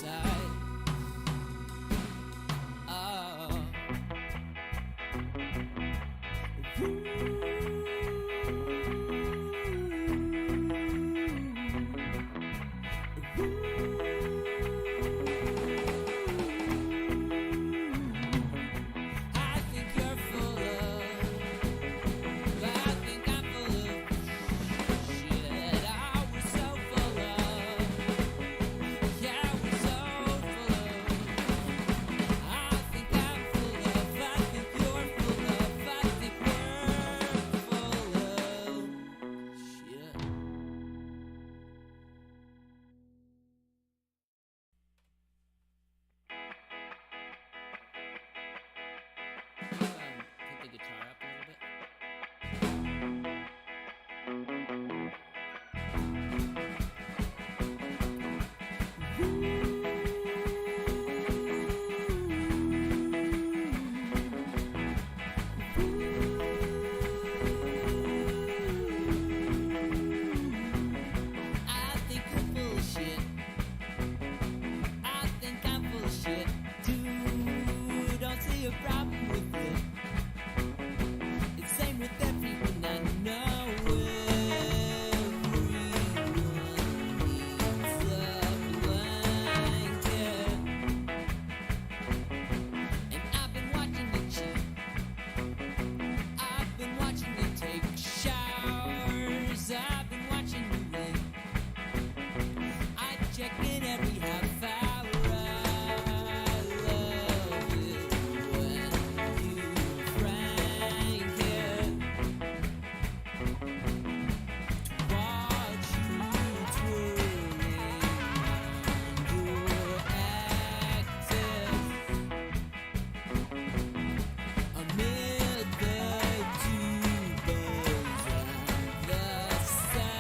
side. Oh. Put the guitar up a little bit. I think you're full of shit. I think I'm full of shit too. Don't see a problem with it. It's same with everyone I know. Everyone needs a blanket. And I've been watching you cheat. I've been watching you take showers. I've been watching you wait. I check in every half hour. I love it when you crank it. To watch you twirling on your axis amid the tubas and the saxes.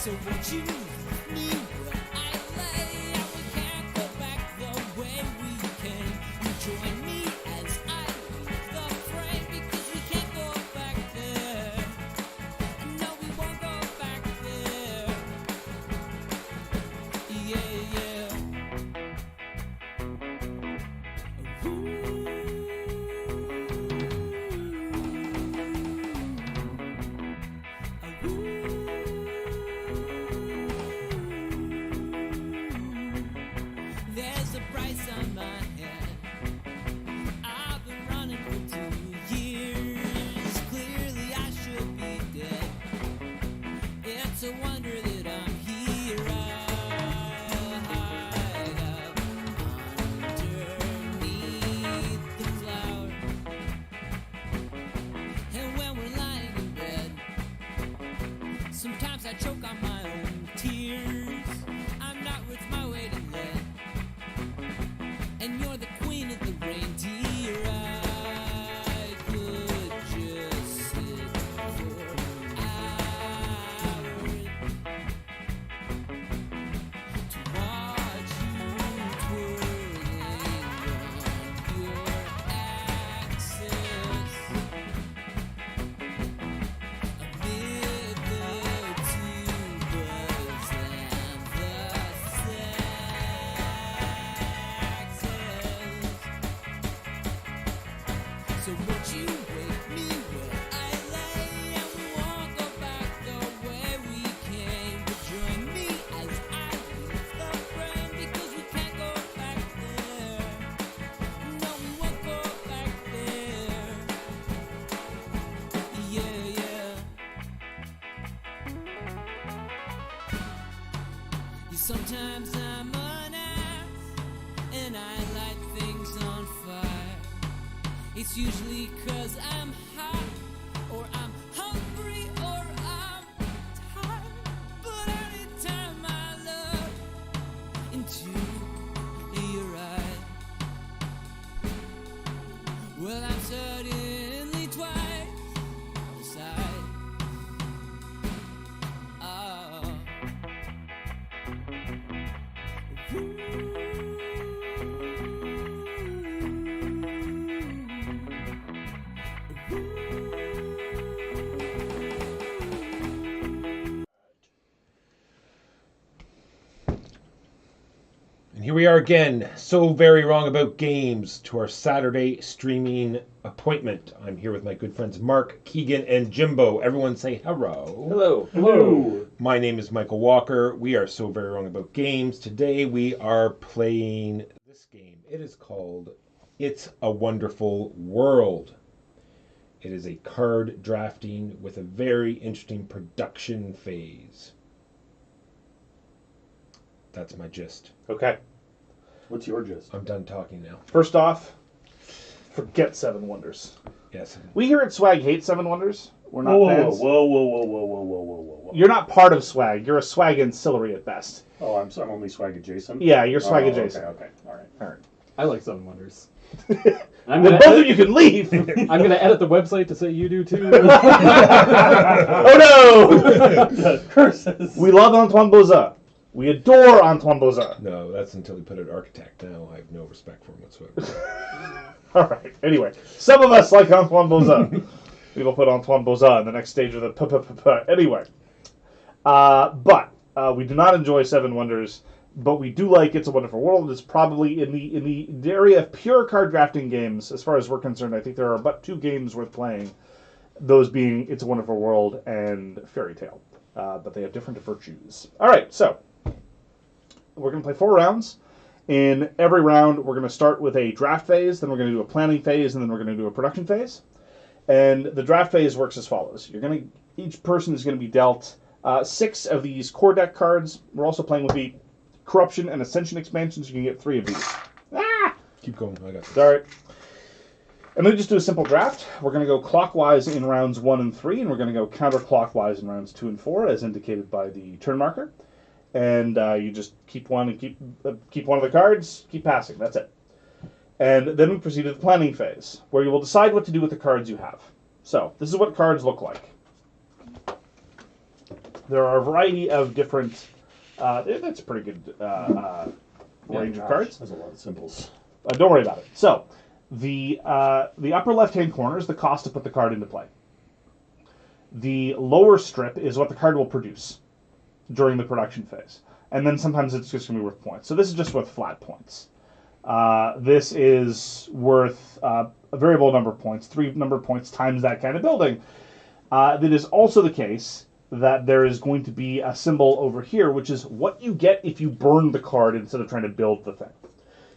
So won't you leave me where I lay? And we can't go back the way we came. You join me as I leave the frame, because we can't go back there. No, we won't go back there. Yeah, yeah. There's a price on my head. I've been running for 2 years. Clearly I should be dead. It's a wonder that I'm here. I hide up underneath the flower. And when we're lying in bed, sometimes I choke on my own tears. I'm not worth my weight in lead. And you're the queen of the reindeer. I could just sit for hours to watch you twirling on your axis amid the tubas and the saxes. So won't you wake me where I lay? And we won't go back the way we came. But join me as I leave the frame, because we can't go back there. No, we won't go back there. Yeah, yeah. Sometimes I'm an ass and I light things on fire. It's usually 'cause I'm hot, or I'm hungry, or I'm tired. But anytime I look into your eyes, well, I'm suddenly twice the size. Oh. Ooh. here we are again. So very wrong about games to our Saturday streaming appointment. I'm here with my good friends Mark, Keegan, and Jimbo. Everyone say hello. Hello. Hello. My name is Michael Walker. We are so very wrong about games. Today we are playing this game. It is called It's a Wonderful World. It is a card drafting with a very interesting production phase. That's my gist. Okay. What's your gist? I'm done talking now. First off, forget Seven Wonders. Yes. We here at Swag hate Seven Wonders. We're not Whoa, fans. whoa. You're not part of Swag. You're a Swag ancillary at best. Oh, I'm only swag adjacent? Yeah, you're Swag adjacent. Okay. All right. I like Seven Wonders. Then both of you can leave. I'm going to edit the website to say you do too. Oh no! Curses. We love Antoine Bozat. We adore Antoine Bozat. No, that's until he put it architect. Now I have no respect for him whatsoever. All right. Anyway, some of us like Antoine Bozat. We will put Antoine Bozat in the next stage of the p-p-p-p. Anyway, but we do not enjoy Seven Wonders, but we do like It's a Wonderful World. It's probably in the area of pure card drafting games, as far as we're concerned. I think there are but two games worth playing. Those being It's a Wonderful World and Fairy Tale, but they have different virtues. All right, so we're going to play 4 rounds. In every round, we're going to start with a draft phase, then we're going to do a planning phase, and then we're going to do a production phase. And the draft phase works as follows. Each person is going to be dealt 6 of these core deck cards. We're also playing with the Corruption and Ascension expansions. You can get 3 of these. Keep going. I got this. All right. And then just do a simple draft. We're going to go clockwise in rounds 1 and 3, and we're going to go counterclockwise in rounds 2 and 4, as indicated by the turn marker. And you just keep one and keep one of the cards, keep passing. That's it. And then we proceed to the planning phase, where you will decide what to do with the cards you have. So this is what cards look like. There are a variety of different. That's a pretty good range of cards. There's a lot of symbols. Don't worry about it. So the upper left-hand corner is the cost to put the card into play. The lower strip is what the card will produce during the production phase. And then sometimes it's just going to be worth points. So this is just worth flat points. This is worth a variable number of points, 3 number of points times that kind of building. That is also the case that there is going to be a symbol over here, which is what you get if you burn the card instead of trying to build the thing.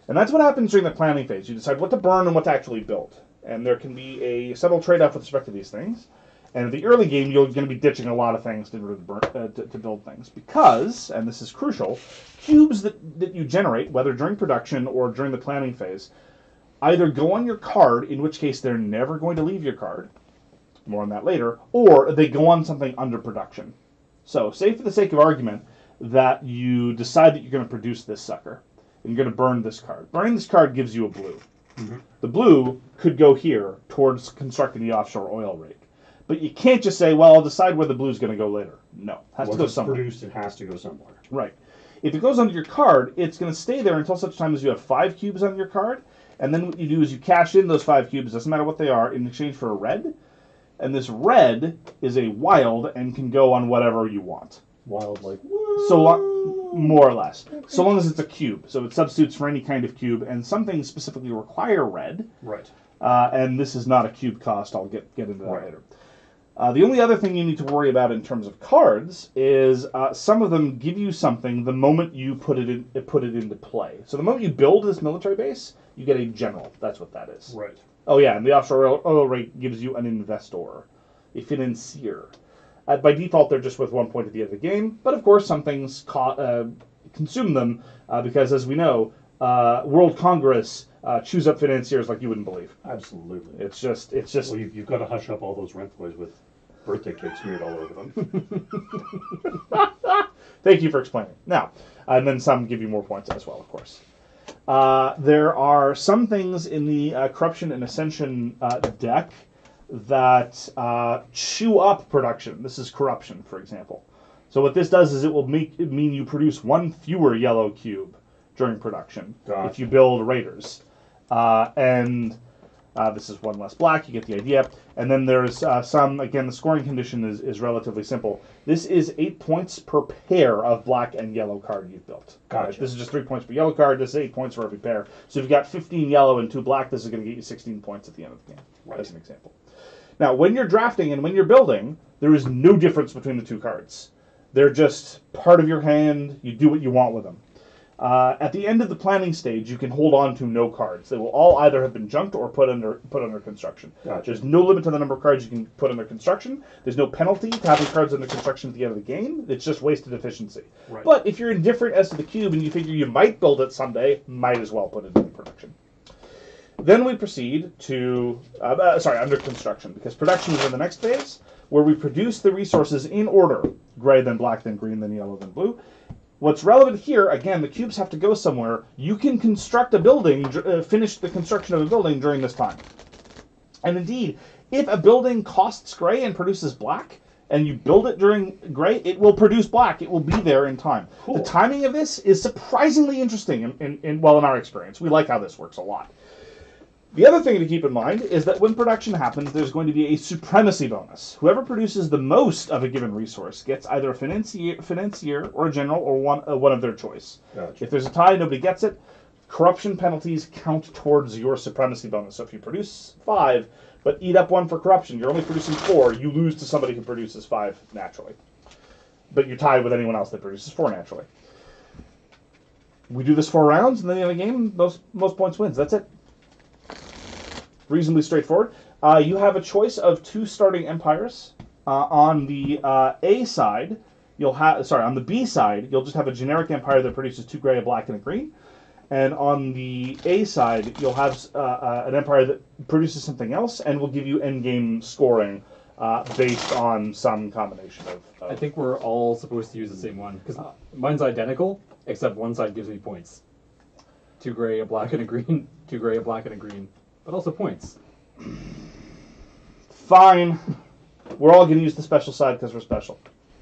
And that's what happens during the planning phase. You decide what to burn and what to actually build. And there can be a subtle trade-off with respect to these things. And in the early game, you're going to be ditching a lot of things to build things. Because, and this is crucial, cubes that you generate, whether during production or during the planning phase, either go on your card, in which case they're never going to leave your card, more on that later, or they go on something under production. So, say for the sake of argument that you decide that you're going to produce this sucker, and you're going to burn this card. Burning this card gives you a blue. Mm-hmm. The blue could go here towards constructing the offshore oil rig. But you can't just say, well, I'll decide where the blue's going to go later. No, it has to go somewhere. Once it's produced, it has to go somewhere. Right. If it goes under your card, it's going to stay there until such time as you have 5 cubes on your card. And then what you do is you cash in those 5 cubes, doesn't matter what they are, in exchange for a red. And this red is a wild and can go on whatever you want. Wild, like, more or less. Okay. So long as it's a cube. So it substitutes for any kind of cube. And some things specifically require red. Right. And this is not a cube cost. I'll get into that later. The only other thing you need to worry about in terms of cards is some of them give you something the moment you put it into play. So the moment you build this military base, you get a general. That's what that is. Right. Oh yeah, and the offshore oil rig gives you an investor, a financier. By default, they're just worth 1 point at the end of the game. But of course, some things consume them because, as we know, World Congress chews up financiers like you wouldn't believe. Absolutely. It's just. Well, you've got to hush up all those rent boys with birthday cakes smeared all over them. Thank you for explaining. Now, and then some give you more points as well, of course. There are some things in the Corruption and Ascension deck that chew up production. This is Corruption, for example. So what this does is it will mean you produce 1 fewer yellow cube during production if you build raiders. And This is one less black. You get the idea. And then there's some, again, the scoring condition is relatively simple. This is 8 points per pair of black and yellow card you've built. Gotcha. This is just 3 points per yellow card. This is 8 points for every pair. So if you've got 15 yellow and 2 black, this is going to get you 16 points at the end of the game, as an example. Now, when you're drafting and when you're building, there is no difference between the two cards. They're just part of your hand. You do what you want with them. At the end of the planning stage, you can hold on to no cards. They will all either have been junked or put under construction. Gotcha. There's no limit to the number of cards you can put under construction. There's no penalty to having cards under construction at the end of the game. It's just wasted efficiency. Right. But if you're indifferent as to the cube and you figure you might build it someday, might as well put it into production. Then we proceed to, under construction, because production is in the next phase, where we produce the resources in order: gray, then black, then green, then yellow, then blue. What's relevant here, again, the cubes have to go somewhere. You can construct a building, finish the construction of a building during this time. And indeed, if a building costs gray and produces black, and you build it during gray, it will produce black. It will be there in time. Cool. The timing of this is surprisingly interesting in our experience. We like how this works a lot. The other thing to keep in mind is that when production happens, there's going to be a supremacy bonus. Whoever produces the most of a given resource gets either a financier or a general, or one of their choice. Gotcha. If there's a tie, nobody gets it. Corruption penalties count towards your supremacy bonus. So if you produce 5, but eat up 1 for corruption, you're only producing 4, you lose to somebody who produces 5 naturally. But you're tied with anyone else that produces 4 naturally. We do this 4 rounds, and then in the game, most points wins. That's it. Reasonably straightforward. You have a choice of 2 starting empires. On the A side, on the B side, you'll just have a generic empire that produces 2 gray, a black, and a green. And on the A side, you'll have an empire that produces something else and will give you endgame scoring based on some combination of... I think we're all supposed to use the same one, because mine's identical, except one side gives me points. 2 gray, a black, and a green. 2 gray, a black, and a green. But also points. Fine. We're all going to use the special side because we're special.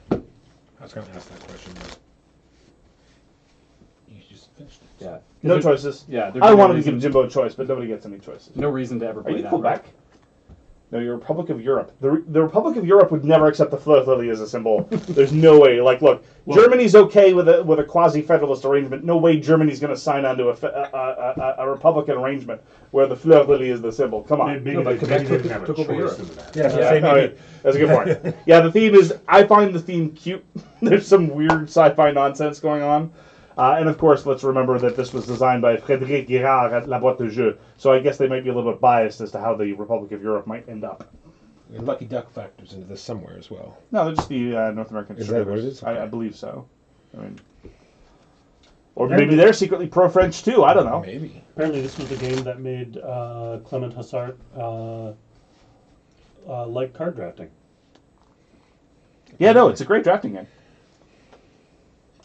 I was going to ask that question, but you just finished it. Yeah. No choices. Yeah. there's I no wanted to reason- give Jimbo a choice, but nobody gets any choices. No reason to ever Are play you that. Quebec? No, you're Republic of Europe. The Republic of Europe would never accept the fleur lily as a symbol. There's no way. Like, look, Germany's okay with a quasi-federalist arrangement. No way Germany's going to sign on to a Republican arrangement where the fleur lily is the symbol. Come on. Maybe they didn't have a took over choice Europe. in that. Yeah, That's a good point. Yeah, the theme is, I find the theme cute. There's some weird sci-fi nonsense going on. And of course, let's remember that this was designed by Frédéric Guérard at La Boîte de Jeux. So I guess they might be a little bit biased as to how the Republic of Europe might end up. Lucky Duck factors into this somewhere as well. No, they're just the North American Is that what it distributors. is? Okay. I believe so. I mean, or maybe they're secretly pro-French too. I don't know. Maybe. Apparently, this was the game that made Clement Hassart like card drafting. Yeah, no, it's a great drafting game.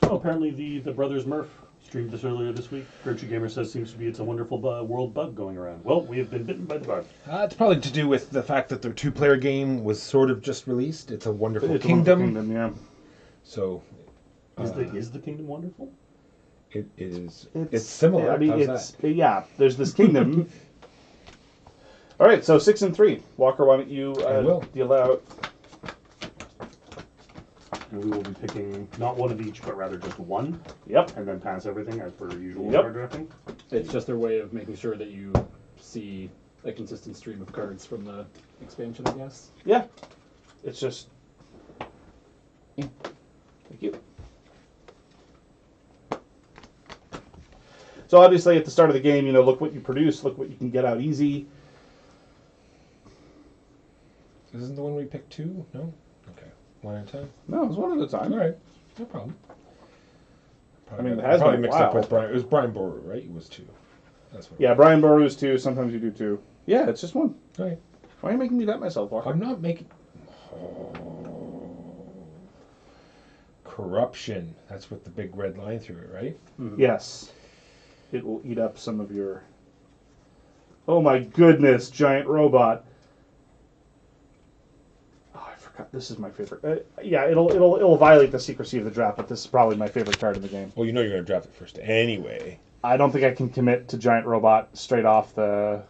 Oh, apparently the Brothers Murph streamed this earlier this week. Virtue Gamer says seems to be it's a wonderful world bug going around. Well, we have been bitten by the bug. It's probably to do with the fact that their 2-player game was sort of just released. It's a Wonderful It's a Kingdom. Wonderful Kingdom, yeah. So Is the kingdom wonderful? it is. It's similar. I mean, How's it's yeah. There's this kingdom. All right, so 6 and 3. Walker, why don't you I will. deal out? And we will be picking not one of each, but rather just one, Yep. and then pass everything as per usual Yep. card drafting. It's just their way of making sure that you see a consistent stream of cards from the expansion, I guess. Yeah. It's just. Yeah. Thank you. So obviously, at the start of the game, look what you produce, look what you can get out easy. This isn't the one we picked 2? No? Okay. One at a time? No, it's one at a time. All right. No problem. I mean, it has probably been a mixed up while. with Brian. It was Brian Boru, right? It was 2. That's what. Yeah, Brian Boru's 2. Sometimes you do 2. Yeah, it's just one. All right. Why are you making me that myself, Walker? I'm not making. Corruption. That's with the big red line through it, right? Yes. It will eat up some of your... Oh my goodness, giant robot. Oh, I forgot. This is my favorite. Yeah, it'll violate the secrecy of the draft, but this is probably my favorite card in the game. Well, you know you're going to draft it first anyway. I don't think I can commit to giant robot straight off the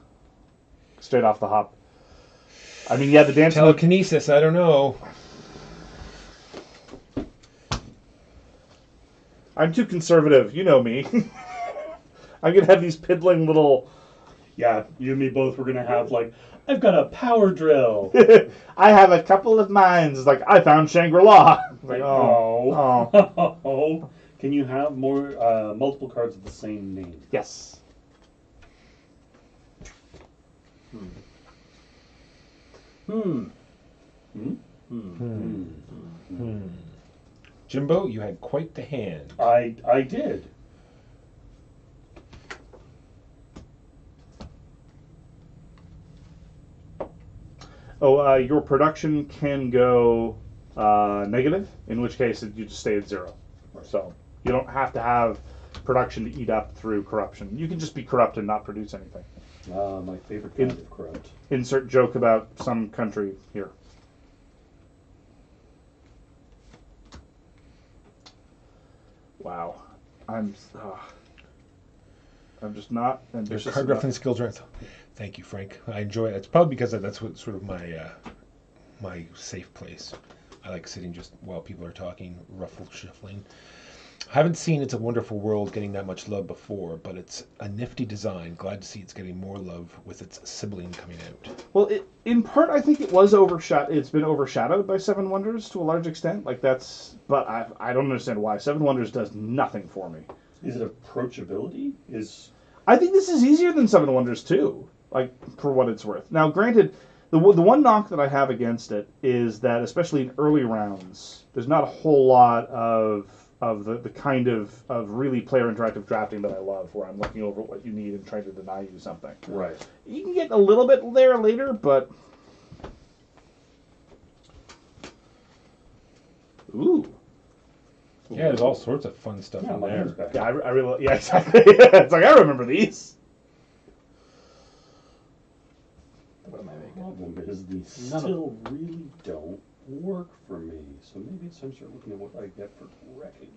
straight off the hop. I mean, yeah, the dance move. Telekinesis, I don't know. I'm too conservative. You know me. I'm going to have these piddling little... Yeah, you and me both were going to have, like, I've got a power drill. I have a couple of mines. Like, I found Shangri-La. Like, oh. oh. Oh. Can you have more multiple cards of the same name? Yes. Jimbo, you had quite the hand. I did. Oh, your production can go negative, in which case you just stay at 0. So you don't have to have production to eat up through corruption. You can just be corrupt and not produce anything. My favorite kind of corrupt. Insert joke about some country here. Wow. I'm just not ambitious. There's card reference skills right. Thank you, Frank. I enjoy it. It's probably because that's what sort of my safe place. I like sitting just while people are talking, ruffle shuffling. I haven't seen It's a Wonderful World getting that much love before, but it's a nifty design. Glad to see it's getting more love with its sibling coming out. Well, in part, I think it was overshadowed. It's been overshadowed by Seven Wonders to a large extent. But I don't understand why. Seven Wonders does nothing for me. Is it approachability? I think this is easier than Seven Wonders too. Like, for what it's worth. Now, granted, the one knock that I have against it is that, especially in early rounds, there's not a whole lot of the kind of really player interactive drafting that I love, where I'm looking over what you need and trying to deny you something. Right. You can get a little bit there later, but... Ooh. Yeah, there's all sorts of fun stuff in my hand's there. back. Yeah, I really... Yeah, exactly. It's like, I remember these. What am I The making? problem is these None of still really don't work for me. So maybe it's time to start looking at what I get for wrecking.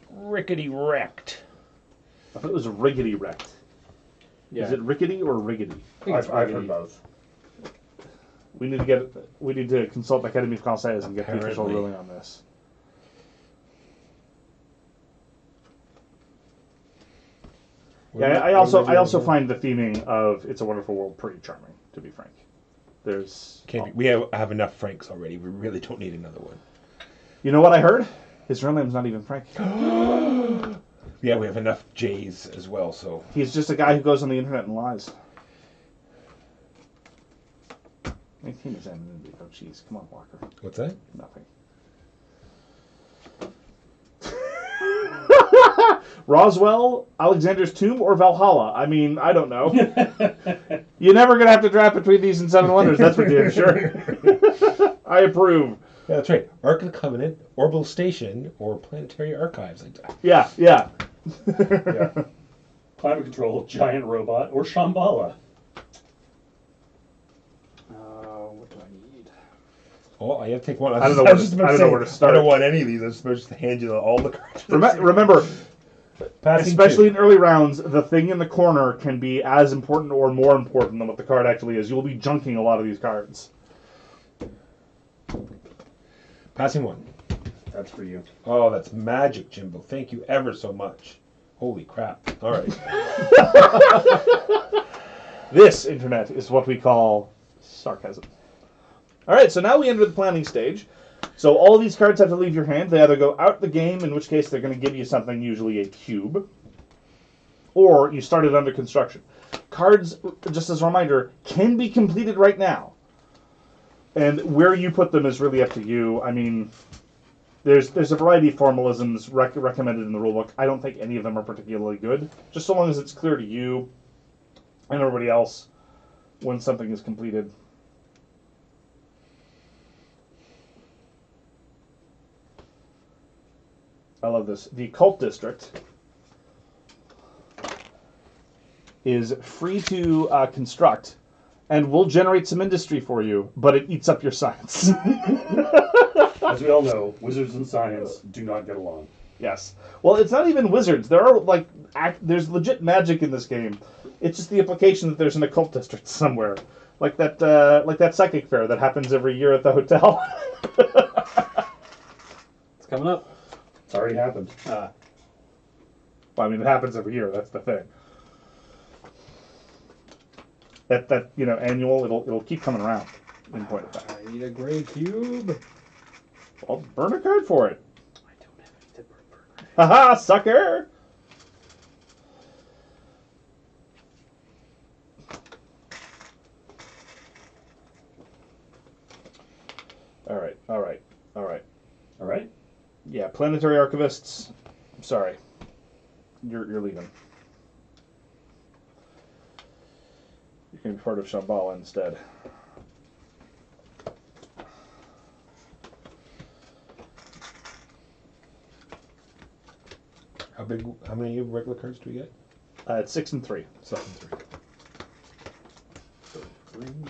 Rickety wrecked. I thought it was riggedy wrecked. Yeah. Is it rickety or riggedy? I think it's I've riggedy. heard both. We need to consult the Académie Française and get the official Apparently. ruling on this. Yeah, I also find the theming of It's a Wonderful World pretty charming, to be frank. We have enough Franks already. We really don't need another one. You know what I heard? His real name's not even Frank. Yeah, we have enough J's as well, so... He's just a guy who goes on the internet and lies. My team is anonymity. Oh, jeez. Come on, Walker. What's that? Nothing. Roswell, Alexander's Tomb, or Valhalla? I mean, I don't know. You're never going to have to draft between these and Seven Wonders, that's for damn sure. I approve. Yeah, that's right. Ark of the Covenant, Orbital Station, or Planetary Archives. Yeah. Yeah. Climate control, giant robot, or Shambhala. What do I need? Oh, I have to take one. I don't know where to start. I don't want any of these. I'm supposed to hand you all the cards. Remember, Passing especially two. in early rounds, the thing in the corner can be as important or more important than what the card actually is. You will be junking a lot of these cards. Passing one. That's for you. Oh, that's magic, Jimbo. Thank you ever so much. Holy crap. All right. This, Internet, is what we call sarcasm. All right, so now we enter the planning stage. So all these cards have to leave your hand. They either go out the game, in which case they're going to give you something, usually a cube, or you start it under construction. Cards, just as a reminder, can be completed right now. And where you put them is really up to you. I mean, there's a variety of formalisms recommended in the rulebook. I don't think any of them are particularly good. Just so long as it's clear to you and everybody else when something is completed. I love this. The Cult District is free to construct and will generate some industry for you, but it eats up your science. As we all know, wizards and science do not get along. Yes. Well, it's not even wizards. There are like there's legit magic in this game. It's just the implication that there's an occult district somewhere, like that psychic fair that happens every year at the hotel. It's coming up. It's already happened. Well, I mean, it happens every year. That's the thing. That annual. It'll keep coming around. In point of fact. I need a gray cube. I'll burn a card for it. I don't have any to burn. Haha, sucker! All right. All right. Yeah, planetary archivists. I'm sorry. You're leaving. You can be part of Shambhala instead. How many regular cards do we get? It's 6 and 3. 6 and 3. So green.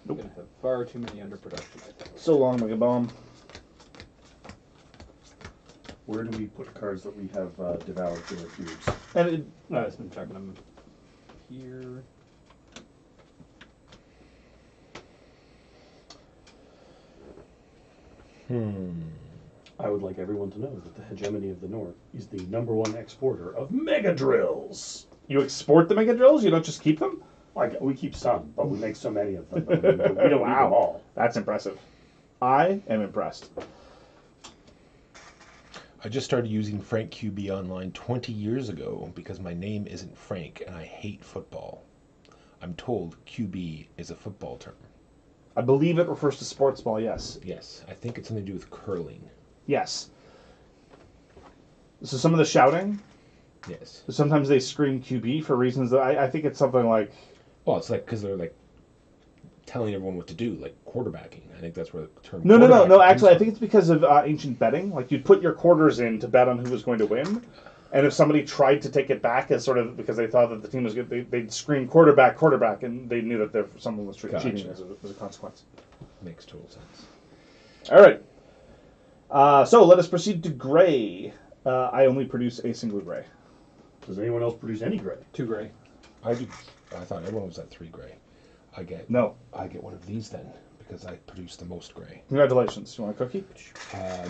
Nope. Gonna have far too many under production, I think. So long, like a bomb. Where do we put cards that we have devoured for their cubes? And I've just been checking them here. I would like everyone to know that the hegemony of the North is the #1 exporter of mega drills. you export the mega drills. You don't just keep them. Like, we keep some, but we make so many of them. We don't need them all. That's impressive. I am impressed. I just started using Frank QB online 20 years ago because my name isn't Frank and I hate football. I'm told QB is a football term. I believe it refers to sports ball. Yes. Yes, I think it's something to do with curling. Yes. So some of the shouting. Yes. Sometimes they scream QB for reasons that I think it's something like. Well, it's like because they're like telling everyone what to do, like quarterbacking. I think that's where the term. No. quarterbacking Actually, I comes think it's because of ancient betting. Like you'd put your quarters in to bet on who was going to win, and if somebody tried to take it back as sort of because they thought that the team was good, they'd scream quarterback, and they knew that someone was cheating as a consequence. from. Makes total sense. All right. So let us proceed to gray. I only produce a single gray. Does anyone else produce any gray? 2 gray. I thought everyone was at 3 gray. I get one of these then because I produce the most gray. Congratulations. You want a cookie?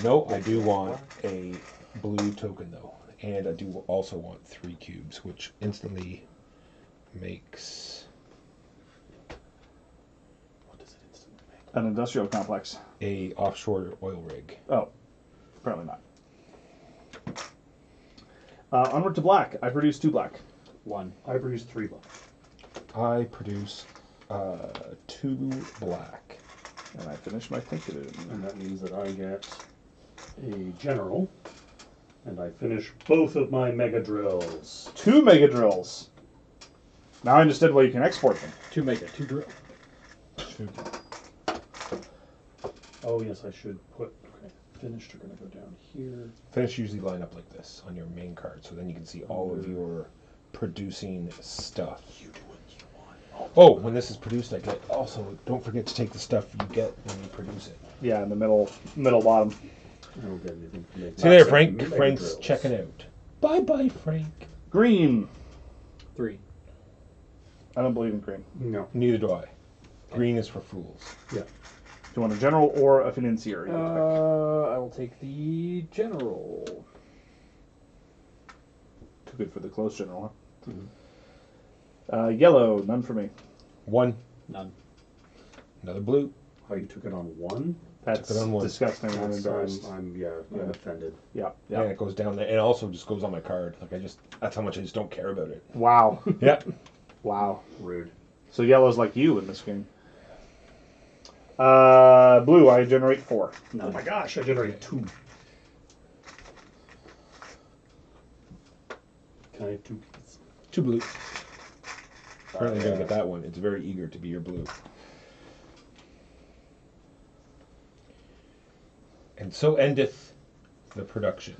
No, I do want a blue token though, and I do also want 3 cubes, which instantly makes What does it instantly make? An industrial complex. a offshore oil rig. Oh, apparently not. Onward to black. I produce 2 black. 1. I produce 3 black. I produce 2 black. And I finish my Tinkadoon. And that means that I get a general. And I finish both of my mega drills. 2 mega drills. Now I understood why you can export them. 2 mega, 2 drill. 2. Oh, yes, I should put. Okay, finished are going to go down here. Finish usually line up like this on your main card, so then you can see all of your producing stuff. You do what you want. Oh, when this is produced, I get also. Don't forget to take the stuff you get when you produce it. Yeah, in the middle bottom. I don't get anything from making. See you later, except Frank. mega Frank's drills. checking out. Bye, Frank. Green. 3. I don't believe in green. No. Neither do I. Green is for fools. Yeah. Do you want a general or a financier? You pick. I will take the general. Too good for the close general, huh? Mhm. Yellow, none for me. 1. None. Another blue. Oh, you took it on 1? That's Took it on 1. disgusting. I'm That's, embarrassed. I'm offended. Yeah. Yeah, it goes down there. And it also just goes on my card. Like that's how much I just don't care about it. Wow. Yeah. Wow. Rude. So yellow's like you in this game. Blue, I generate 4. Oh my gosh, I generated 2. Can I have 2 please? 2 blue. Apparently you're gonna get that one. It's very eager to be your blue. And so endeth the production.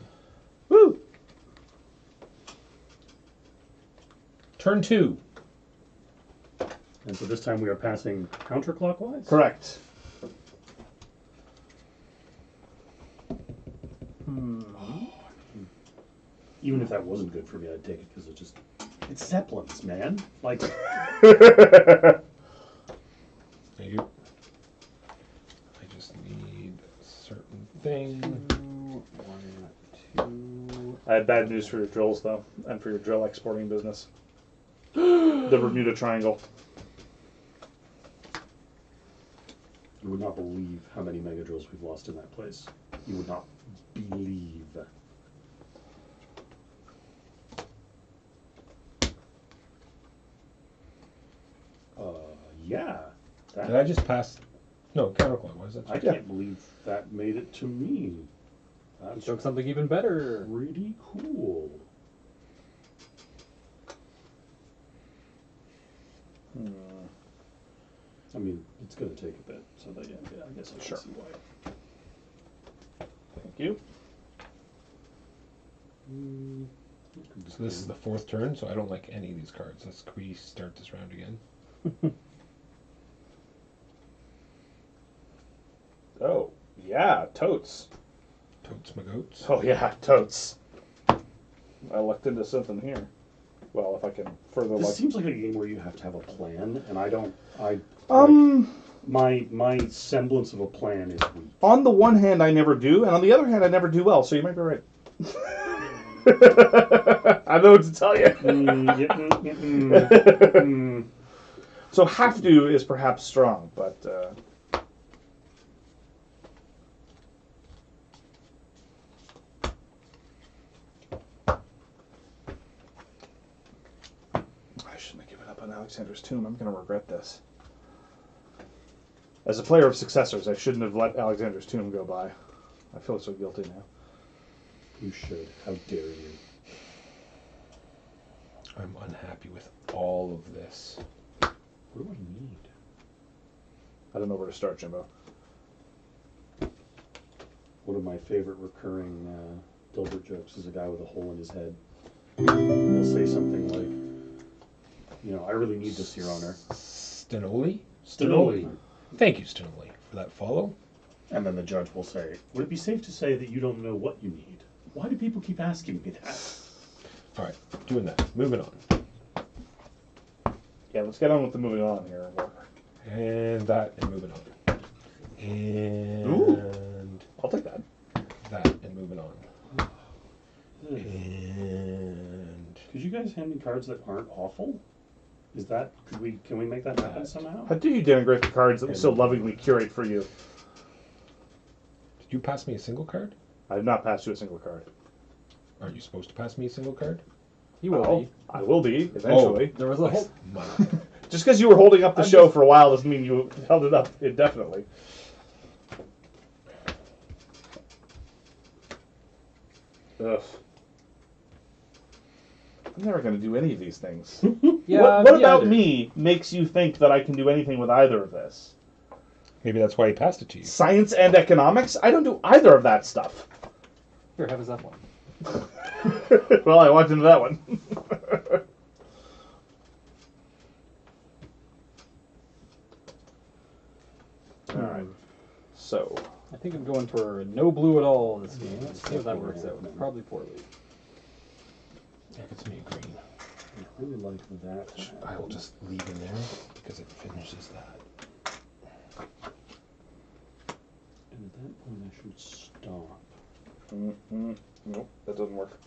Woo! Turn 2. And so this time we are passing counterclockwise? Correct. Even if that wasn't good for me, I'd take it because it's Zeppelins, man. Like, Thank you. I just need a certain thing. 1, 2. I have bad news for your drills, though, and for your drill exporting business. The Bermuda Triangle. You would not believe how many mega drills we've lost in that place. You would not believe. Yeah. That, Did I just pass? No, counterclockwise. That's I right. can't believe that made it to me. You That's took something even better. pretty cool. I mean, it's going to take a bit, so that, yeah, I guess I can Sure. see why. Thank you. So this is the 4th turn, so I don't like any of these cards. Can we start this round again? Oh, yeah, totes. Totes my goats. Oh, yeah, totes. I lucked into something here. Well, if I can further This luck. seems like a game where you have to have a plan, and I don't. My semblance of a plan is weak. On the one hand, I never do, and on the other hand, I never do well, so you might be right. I know what to tell you. So have to is perhaps strong, but I shouldn't have given up on Alexander's Tomb. I'm going to regret this. As a player of successors, I shouldn't have let Alexander's Tomb go by. I feel so guilty now. You should. How dare you? I'm unhappy with all of this. What do I need? I don't know where to start, Jimbo. One of my favorite recurring Dilbert jokes is a guy with a hole in his head. And he'll say something like, I really need this, Your Honor. Stenoli? Stenoli. Thank you, Stenoli, for that follow. And then the judge will say, would it be safe to say that you don't know what you need? Why do people keep asking me that? All right, doing that. Moving on. Yeah, let's get on with the moving on here. And that, and moving on. And Ooh. I'll take that. that, and moving on. And Could you guys hand me cards that aren't awful? Is that, can we make that happen somehow? How do you denigrate the cards that we so lovingly curate for you? did you pass me a single card? I have not passed you a single card. Aren't you supposed to pass me a single card? You will be. I will be, eventually. There was a whole. Just because you were holding up the show for a while doesn't mean you held it up indefinitely. Ugh. I'm never going to do any of these things. Yeah. What about me makes you think that I can do anything with either of this? Maybe that's why he passed it to you. Science and economics? I don't do either of that stuff. Here, have a Zeppelin. Well, I walked into that one. Alright. So. I think I'm going for no blue at all this game. Let's see how that works out. Probably poorly. If it's me green, I really like that. I will just leave in there because it finishes that. And at that point I should stop. Nope, that doesn't work.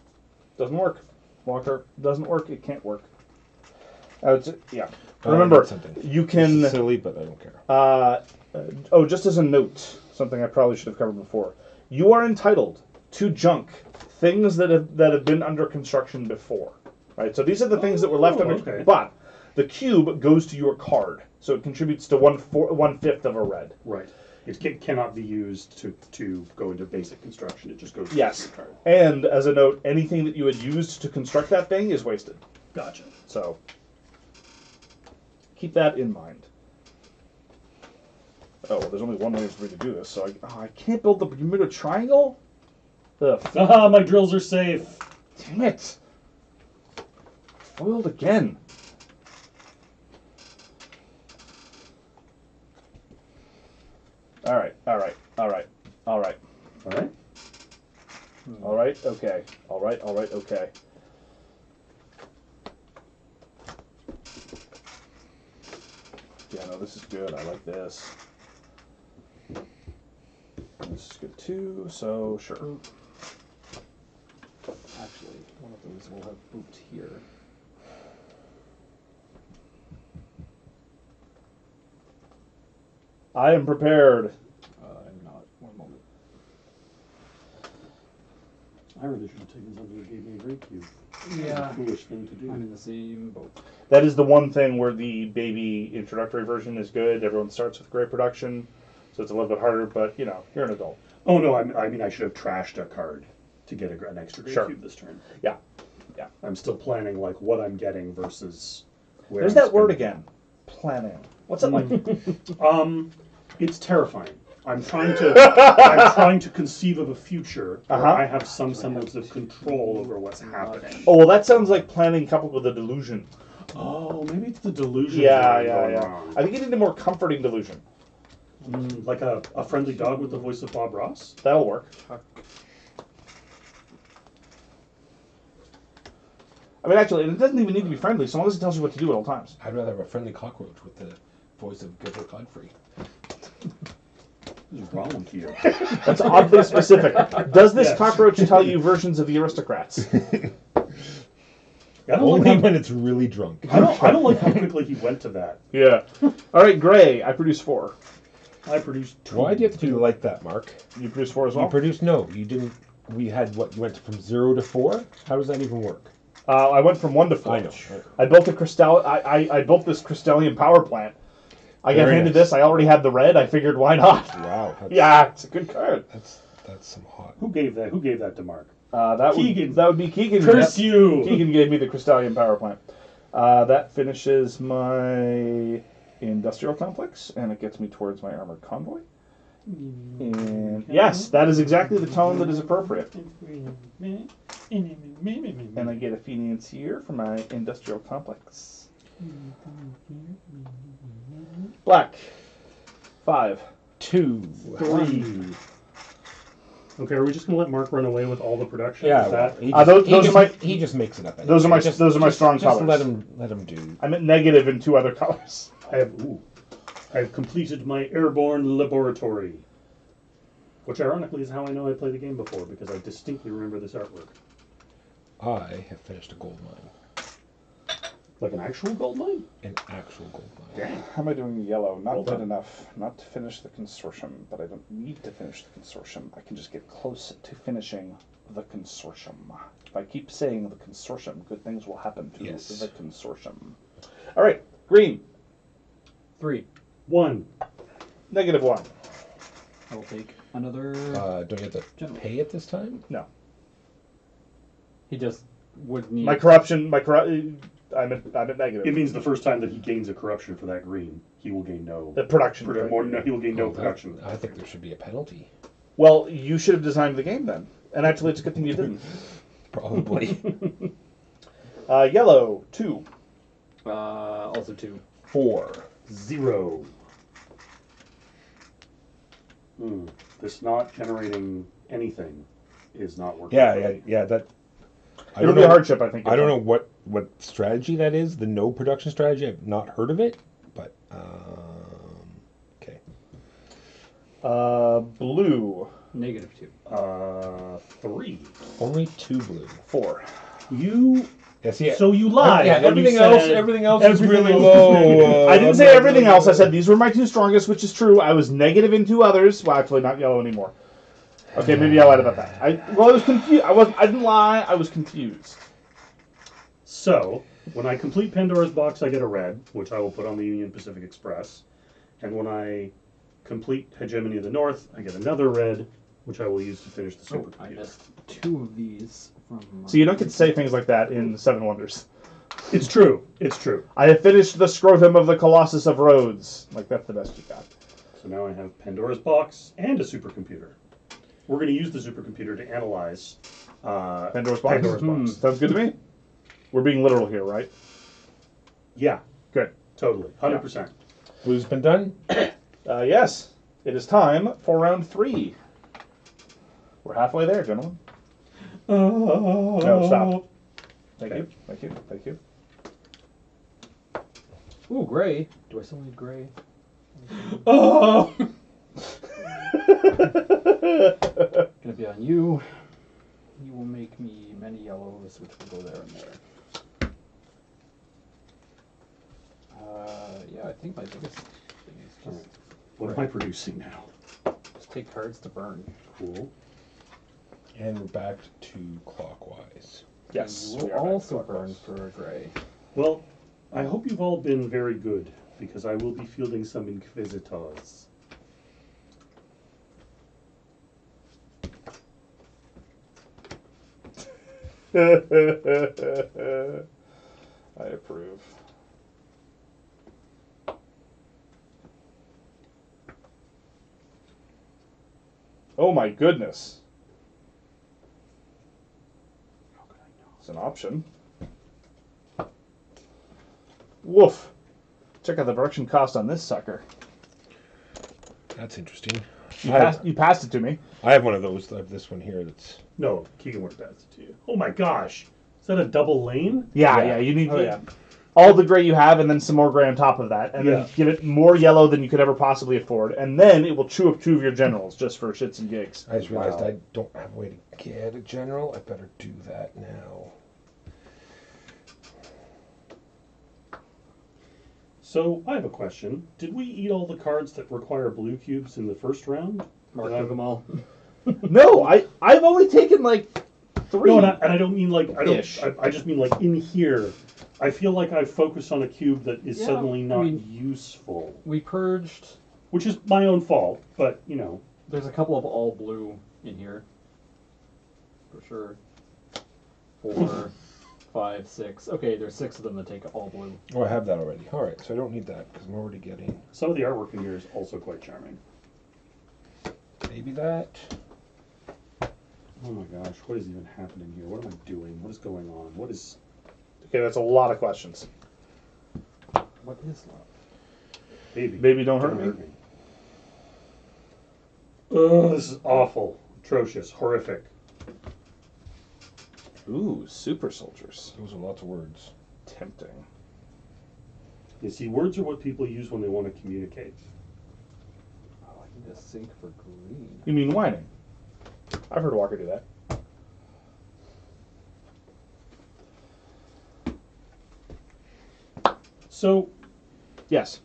Doesn't work. Walker, doesn't work. It can't work. Yeah. Remember, you can. This is silly, but I don't care. Just as a note, something I probably should have covered before. You are entitled to junk things that have been under construction before. Right. So these are the things that were left under. Okay. But the cube goes to your card, so it contributes to 1/5 of a red. Right. It cannot be used to go into basic construction. It just goes to Yes. your card. And as a note, anything that you had used to construct that thing is wasted. Gotcha. So keep that in mind. Oh, well, there's only one way for me to do this, so I can't build the Bermuda Triangle? Ugh. Aha, my drills are safe. Damn it. Foiled again. All right. All right. Okay. All right. Okay. Yeah, no, this is good. I like this. This is good too, so sure. Actually, one of those will have booped here. I am prepared. I'm not. One moment. I really should have taken something that gave me a great cube. Yeah. Foolish thing to do. I'm in the same boat. That is the one thing where the baby introductory version is good. Everyone starts with great production, so it's a little bit harder, but, you know, you're an adult. Oh no, I mean I should have trashed a card to get an extra great Sure. cube this turn. Yeah. I'm still planning like what I'm getting versus where There's I'm that word spending. again. Planning. What's it like? It's terrifying. I'm trying to conceive of a future where Uh-huh. I have some semblance of control over what's happening. Oh, well, that sounds like planning coupled with a delusion. Oh, maybe it's the delusion. Yeah. I think you need a more comforting delusion. Like a friendly dog with the voice of Bob Ross. That'll work. I mean, actually, it doesn't even need to be friendly, so long as it tells you what to do at all times. I'd rather have a friendly cockroach with the voice of Gilbert Godfrey. What's wrong with you? That's oddly specific. Does this Yes. cockroach tell you versions of the aristocrats? I don't Only like when it's really drunk. I don't like how quickly he went to that. Yeah. All right, Gray. I produced 4. I produced 2. Why do you have to do like that, Mark? You produced 4 as You well? produced you didn't. We had what? You went from 0 to 4. How does that even work? I went from 1 to 4. I know. I built a crystal. I built this crystallian power plant. I got Very handed nice. this. I already had the red. I figured, why not? Wow. That's, Yeah, it's a good card. That's some hot. Who gave that to Mark? Keegan. That would be Keegan. Curse Yep. you! Keegan gave me the crystallian power plant. That finishes my industrial complex, and it gets me towards my armored convoy. And yes, that is exactly the tone that is appropriate. And I get a financier for my industrial complex. Black. 5. 2. 3. Okay, are we just gonna let Mark run away with all the production? Yeah. Is Well, that? he those just, are my- he just makes it up. Those are my Just- those are my strong just colors. let him do. I'm at negative in 2 other colors. I have completed my airborne laboratory. Which ironically is how I know I played the game before, because I distinctly remember this artwork. I have finished a gold mine, Like an actual gold mine? an actual gold mine. Dang. How am I doing yellow? Not Well good done. enough. Not to finish the consortium, but I don't need to finish the consortium. I can just get close to finishing the consortium. If I keep saying the consortium, good things will happen to Yes. the consortium. All right, green. 3. 1. -1. I will take another. Don't you have to General. pay it this time? No. He just would need. My corruption. I'm at negative. It means the first time that he gains a corruption for that green, he will gain no. the production. He will gain no Oh, production. I think there should be a penalty. Well, you should have designed the game then. And actually, it's a good thing you didn't. Probably. Yellow. 2. Also 2. 4. 0. This not generating anything is not working. for me. Yeah. That. I It'll don't be a know- hardship, I think. I don't know what strategy that is. The no production strategy. I've not heard of it, but okay. Blue. -2. 3. Only 2 blue. 4. You. Yes, yeah. So you lied. Yeah, when you everything else is everything really else is low. I didn't say everything else. I said these were my 2 strongest, which is true. I was negative in 2 others. Well, actually, not yellow anymore. Okay, maybe I lied about that. I was confused. I didn't lie. I was confused. So, when I complete Pandora's box, I get a red, which I will put on the Union Pacific Express. And when I complete Hegemony of the North, I get another red, which I will use to finish the I supercomputer. missed 2 of these from. So you don't get to say things like that in Seven Wonders. It's true. It's true. I have finished the scrotum of the Colossus of Rhodes. Like, that's the best you got. So now I have Pandora's box and a supercomputer. We're going to use the supercomputer to analyze Pandora's box. Pandora's box. Sounds good to me. We're being literal here, right? Yeah, Good. totally. 100%. Blue's been done. Yes. It is time for round 3. We're halfway there, gentlemen. No, stop. Thank you. Thank you. Thank you. Ooh, gray. Do I still need gray? Oh! Gonna be on you. You will make me many yellows, which will go there and there. Yeah, I think my biggest thing is just What am I producing now? just take cards to burn. Cool. And we're back to clockwise. Yes. You we will are back also to burn clockwise. for a gray. Well, I hope you've all been very good, because I will be fielding some inquisitors. I approve. Oh my goodness. It's an option. Woof. Check out the production cost on this sucker. That's interesting. You passed it to me. I have one of those. I have this one here that's... No, Keegan worked that to you. Oh my gosh. Is that a double lane? Yeah, you need Oh, yeah. all the gray you have and then some more gray on top of that. And Yeah. then give it more yellow than you could ever possibly afford. And then it will chew up 2 of your generals just for shits and gigs. I just realized Wow. I don't have a way to get a general. I better do that now. So, I have a question. Did we eat all the cards that require blue cubes in the first round? Mark Did I- took them all. No, I've only taken like 3. No, and I don't mean like Ish. I just mean like in here. I feel like I focus on a cube that is Yeah, suddenly not I mean- useful, We purged. which is my own fault. But you know, There's a couple of all blue in here. For sure. 4, 5, 6. Okay, there's 6 of them that take all blue. Oh, I have that already. All right, so I don't need that because I'm already getting some of the artwork in here is also quite charming. maybe that. Oh my gosh, what is even happening here? What am I doing? What is going on? What is? Okay, that's a lot of questions. What is love? Baby, don't hurt me. Oh, this is awful, atrocious, horrific. Ooh, super soldiers. Those are lots of words. Tempting. You see, words are what people use when they want to communicate. Oh, I need a sink for green. You mean whining? I've heard Walker do that. So, Yes.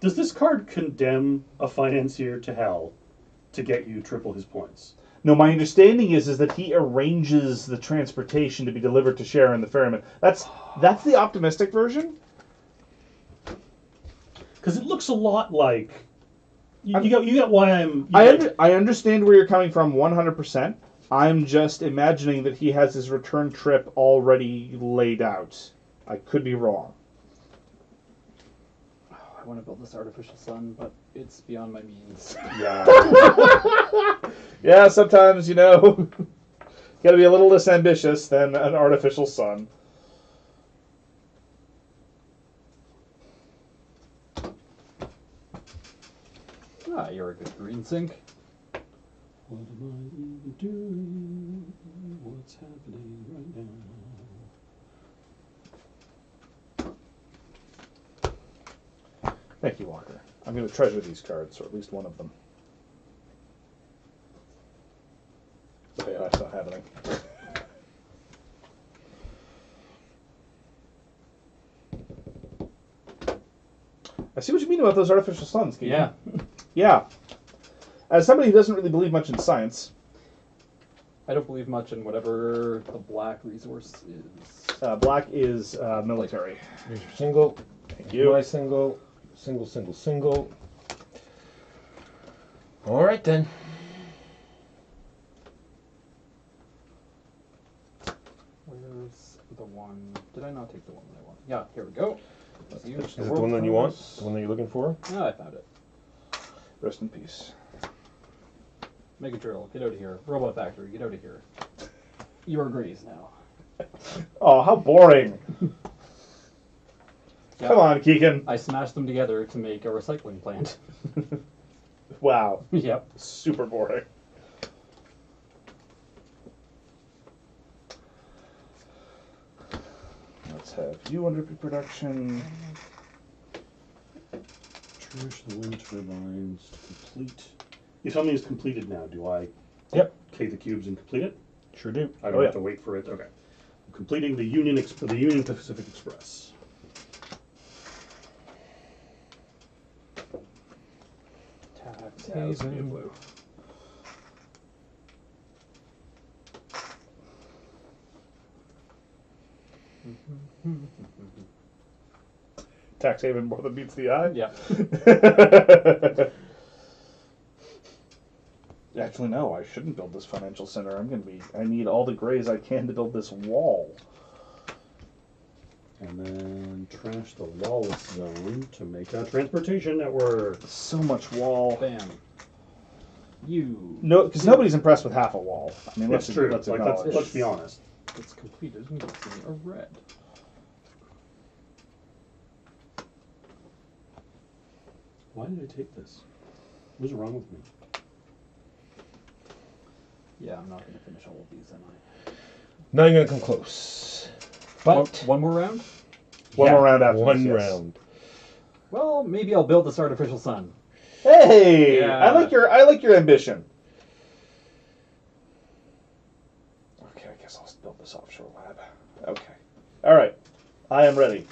does this card condemn a financier to hell to get you triple his points? No, my understanding is that he arranges the transportation to be delivered to Sharon the ferryman. That's the optimistic version. Because it looks a lot like you get why I'm. I understand where you're coming from 100%. I'm just imagining that he has his return trip already laid out. I could be wrong. I want to build this artificial sun, but it's beyond my means. Yeah. Yeah, sometimes, got to be a little less ambitious than an artificial sun. Ah, you're a good green sink. What am I even doing? What's happening right now? Thank you, Walker. I'm going to treasure these cards, or at least one of them. Okay, that's not happening. I see what you mean about those artificial suns, Keegan. Yeah. Yeah. As somebody who doesn't really believe much in science, I don't believe much in whatever the black resource is. black is military. Here's your single. Thank Here's my single. Single, single, single. All right, then. Where's the one? Did I not take the one that I want? Yeah, here we go. That's you. Is it the one that you want? The one that you're looking for? Ah, I found it. Rest in peace. Mega Drill, get out of here. Robot Factory, get out of here. You're Grays now. Oh, how boring. Yeah. Come on, Keegan. I smashed them together to make a recycling plant. Wow. Yep. Super boring. Let's have you under production. Trash the wind turbines to complete. If something is completed now, do I Yep. take the cubes and complete it? Sure do. I don't have to wait for it. Okay. I'm completing the Union Pacific Express. Tax Yeah, this would be a haven. blue. Tax haven more than meets the eye. Yep. Actually, no. I shouldn't build this financial center. I need all the grays I can to build this wall. And then trash the lawless zone to make a transportation network. So much wall. Bam. You. No, because nobody's impressed with half a wall. I mean, That's true. Let's Like, acknowledge. let's be honest. It's completed and gives me a red. Why did I take this? What's wrong with me? Yeah, I'm not going to finish all of these, am I? Not even gonna come close. But One more round? One more round after one this, yes. round. Well, maybe I'll build this artificial sun. Hey, Yeah. I like your ambition. Okay, I guess I'll build this offshore lab. Okay, all right, I am ready.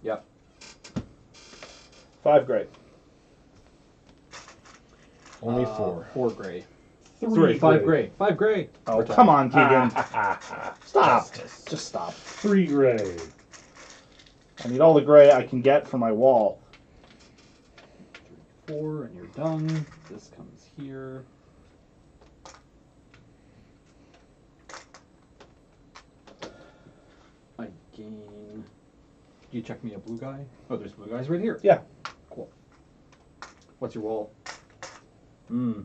Yep. 5 gray. Only 4. 4 gray. Three 5 gray. 5 gray. Oh, come on, Keegan. Stop. Justice. Just stop. 3 gray. I need all the gray I can get for my wall. 4, and you're done. This comes here. I gain. You check me a blue guy? Oh, there's blue guys right here. Yeah, Cool. What's your wall? Hmm.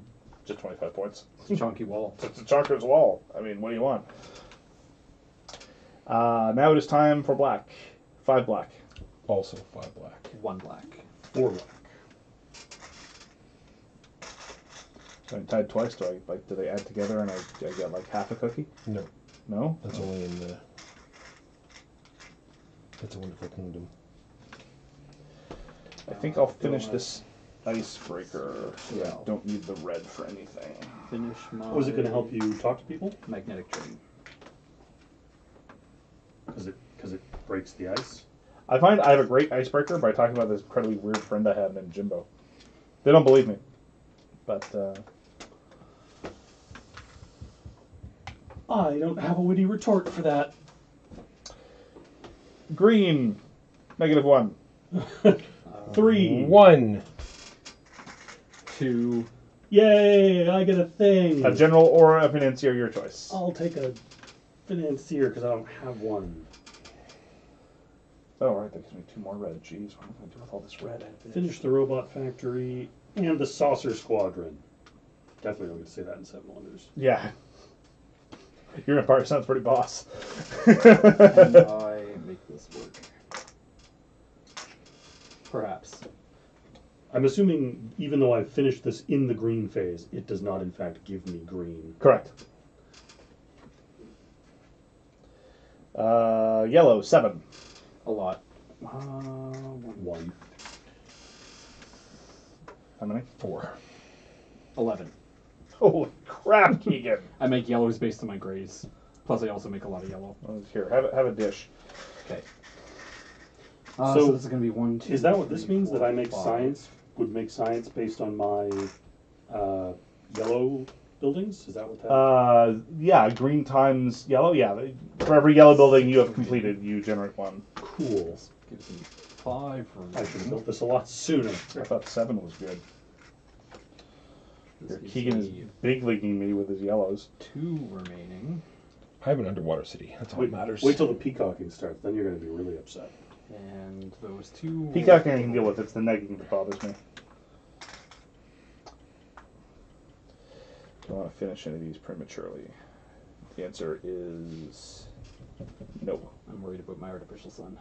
just 25 points. It's a chunky wall. It's a chunker's wall. I mean, what do you want? Now it is time for black. 5 black. Also 5 black. 1 black. 4 black. So I'm tied twice. Do they add together and I get like half a cookie? No, No? that's only in the. It's a Wonderful Kingdom. I think I'll finish this icebreaker. So Yeah. I don't need the red for anything. Finish my. Oh, is it going to help you talk to people? Magnetic train. Because it breaks the ice? I find I have a great icebreaker by talking about this incredibly weird friend I have named Jimbo. They don't believe me. But, I don't have a witty retort for that. green. -1. 3. 1. 2. Yay, I get a thing. A general or a financier, your choice. I'll take a financier because I don't have one. Oh, right, that gives me 2 more red. Jeez, what am I going to do with all this red? Finish the robot factory and the saucer squadron. Definitely don't get to say that in 7 Wonders. Yeah. Your empire sounds pretty boss. Can I make this work? Perhaps. I'm assuming, even though I've finished this in the green phase, it does not in fact give me green. Correct. Yellow, 7. A lot. 1. How many? 4. 11. Holy crap, Keegan. I make yellows based on my grays. Plus, I also make a lot of yellow. Here, have a dish. Okay. So, So this is going to be 1, 2. Is that what this 3, means? 4, That I make 5. science, would make science based on my yellow buildings? Is that what that Yeah, green times yellow. Yeah, for every yellow building you have completed, you generate 1. Cool. Gives me 5. I should have built this a lot sooner. I thought 7 was good. This gives Keegan is me big leaguing me with his yellows. 2 remaining. I have an underwater city. That's all that matters. Wait till the peacocking starts, then you're going to be really upset. And those 2. Peacocking I can deal with. It's the negging that bothers me. Do I want to finish any of these prematurely? The answer is no. I'm worried about my artificial sun.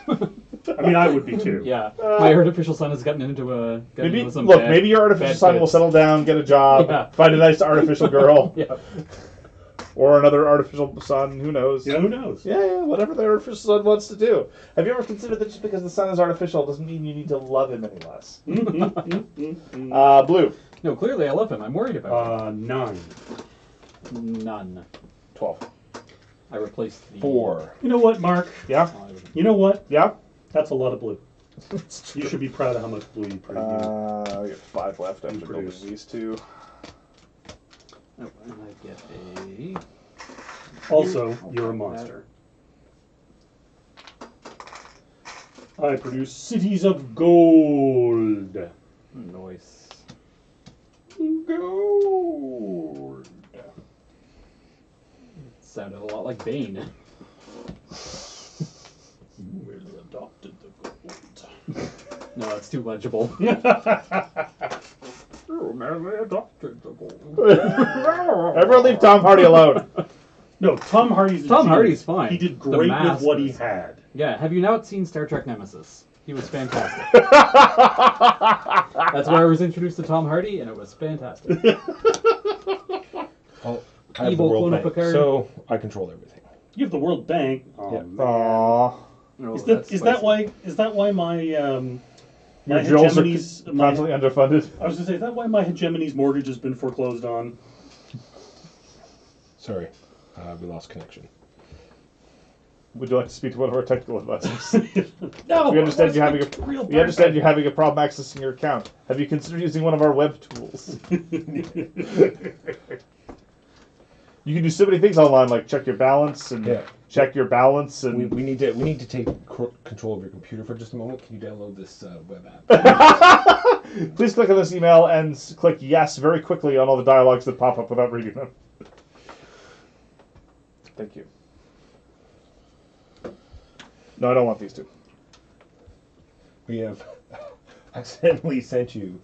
I mean, I would be too. Yeah, my artificial son has gotten into Maybe some look. bad- Maybe your artificial bad son will kids. settle down, get a job, Yeah. find a nice artificial girl, Yeah. or another artificial son. Who knows? Yeah, who knows? Yeah, whatever the artificial son wants to do. Have you ever considered that just because the son is artificial doesn't mean you need to love him any less? Blue. No, clearly I love him. I'm worried about 9. him. None. 12. I replaced the 4. You know what, Mark? Yeah. You know what? Yeah. That's a lot of blue. You should be proud of how much blue you produce. We got 5 left after building produce. these two. Oh, and I get a. Also, you're a monster. I produce cities of gold. Noise. Gold. Sounded a lot like Bane. You merely adopted the gold. No, that's too legible. Everyone leave Tom Hardy alone. No, Tom Hardy's a Tom genius. Hardy's fine. He did The great with Mask what he was- had. Yeah, have you not seen Star Trek Nemesis? He was fantastic. That's where I was introduced to Tom Hardy, and it was fantastic. Well, I have the Evil World clone of Bank, Picard. so I control everything. You have the World Bank. Oh, Yeah. man. Aww. No, Is that's that spicy. why my Your jewels are hegemony's constantly underfunded. I was gonna say, is that why my hegemony's mortgage has been foreclosed on? Sorry, we lost connection. Would you like to speak to one of our technical advisors? No, We understand you having real we understand you're having a problem accessing your account. Have you considered using one of our web tools? You can do so many things online, like check your balance and Yeah. check your balance and. We need to take control of your computer for just a moment. Can you download this web app? Please click on this email and click yes very quickly on all the dialogues that pop up without reading them. Thank you. No, I don't want these two. We have accidentally sent you.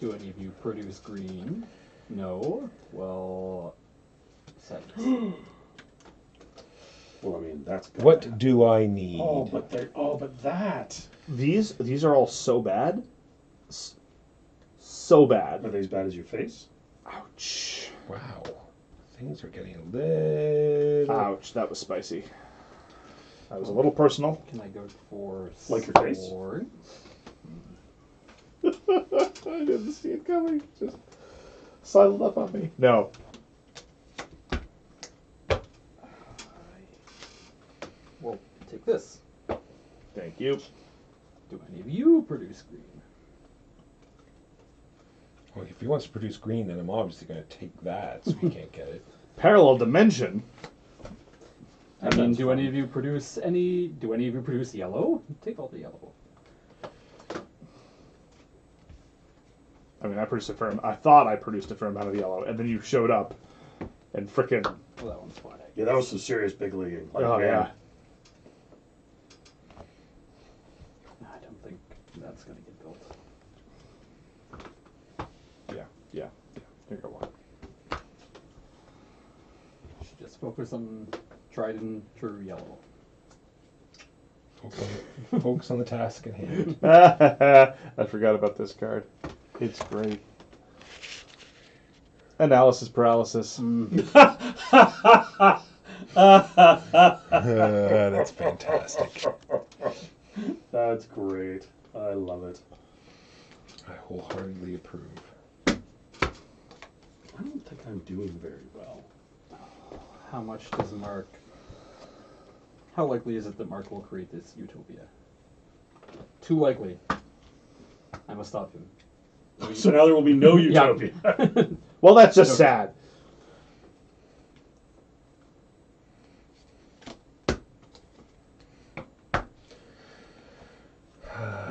Do any of you produce green? No? Well, sadness. Well, I mean, that's good. What do I need? but that. These are all so bad. So Are bad. they as bad as your face? Ouch. Wow, things are getting a little. Ouch, that was spicy. That was a little personal. Can I go for Like your face? sword? I didn't see it coming. Just sidled up on me. No. Well, take this. Thank you. Do any of you produce green? Well, if he wants to produce green, then I'm obviously going to take that, so he can't get it. Parallel dimension. I mean, do any of you produce yellow? Take all the yellow. I mean, I thought I produced a fair amount of yellow, and then you showed up, and frickin'. Well, that one's fine. Yeah, that was some serious big leaguing. Like, Oh man. yeah. I don't think that's gonna get built. Yeah. Here you go one. Should just focus on tried and true yellow. Focus on the task at hand. I forgot about this card. It's great. Analysis paralysis. That's fantastic. That's great. I love it. I wholeheartedly approve. I don't think I'm doing very well. How much does Mark... How likely is it that Mark will create this utopia? Too likely. I must stop him. So now there will be no utopia. Well, that's just Okay. sad.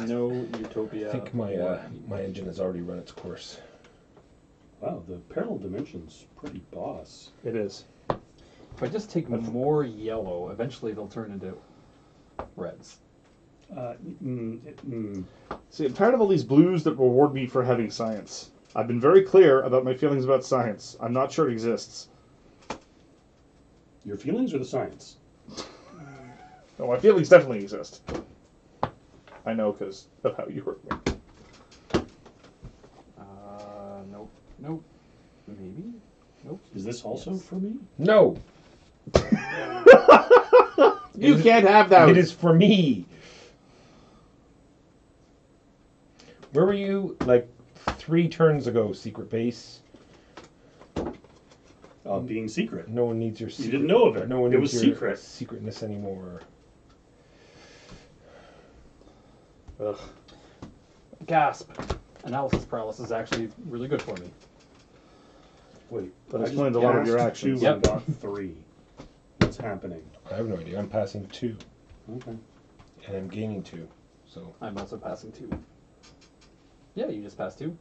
No utopia. I think my engine has already run its course. Wow, the parallel dimension's pretty boss. It is. If I just take more yellow, eventually they'll turn into reds. See, I'm tired of all these blues that reward me for having science. I've been very clear about my feelings about science. I'm not sure it exists. Your feelings or the science? No, my feelings definitely exist. I know because of how you hurt me. Nope. Nope. Maybe? Nope. Is this also for me? No, You can't have that. it is for me. Where were you like 3 turns ago, Secret Base? Being secret. No one needs your secret. You didn't know of it. No one It needs was your secret. secretness anymore. Ugh. Gasp. Analysis paralysis is actually really good for me. Wait, That I explains just a lot of your passed actions. 2 and Yep. got 3. What's happening? I have no idea. I'm passing 2, Okay. and I'm gaining 2. So I'm also passing 2. Yeah, you just passed 2.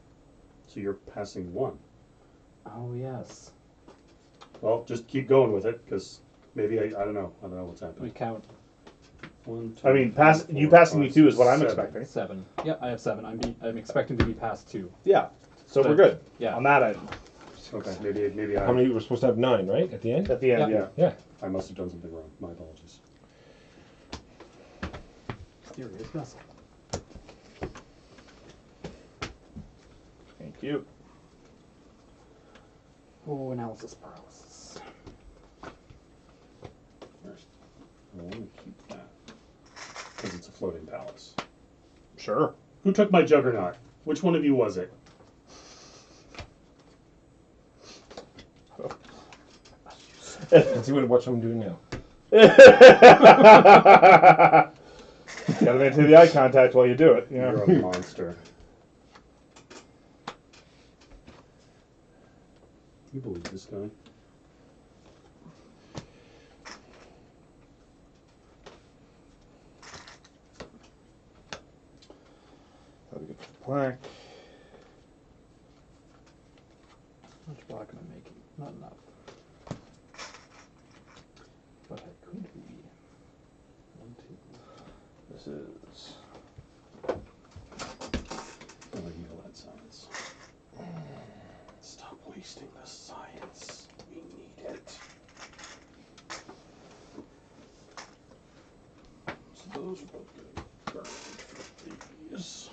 So you're passing 1. Oh, yes. Well, just keep going with it, because maybe I don't know. I don't know what's We happening. count 1, 2, I mean, 3, you 4, passing me 5, two is what I'm 7. expecting. 7. Yeah, I have 7. I'm expecting to be past 2. Yeah. So But- we're good. yeah. On that end. Okay, maybe how many? We're supposed to have 9, right? At the end. At the end, Yeah. yeah. Yeah. I must have done something wrong. My apologies. Furious vessel. Thank you. Oh, analysis paralysis. First, I want to keep that because it's a floating palace. Sure. Who took my juggernaut? Which one of you was it? Let's see what I'm doing now. Gotta maintain the eye contact while you do it. Yeah. You're a monster. You believe this guy? Gotta get the black. How much black am I making? Not enough. But I could be. 1, 2. This is. Oh, you know that science. Stop wasting the science. We need it. So those are both good. Burned for these.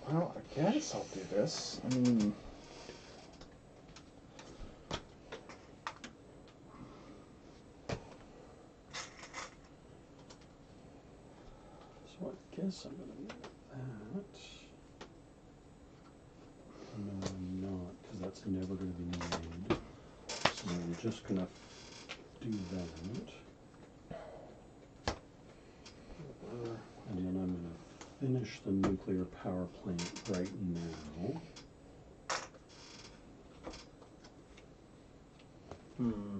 Well, I guess I'll do this. I mean. So I guess I'm gonna need that. No, I'm not, because that's never gonna be made. So I'm just gonna do that. And then I'm gonna finish the nuclear power plant right now. Hmm.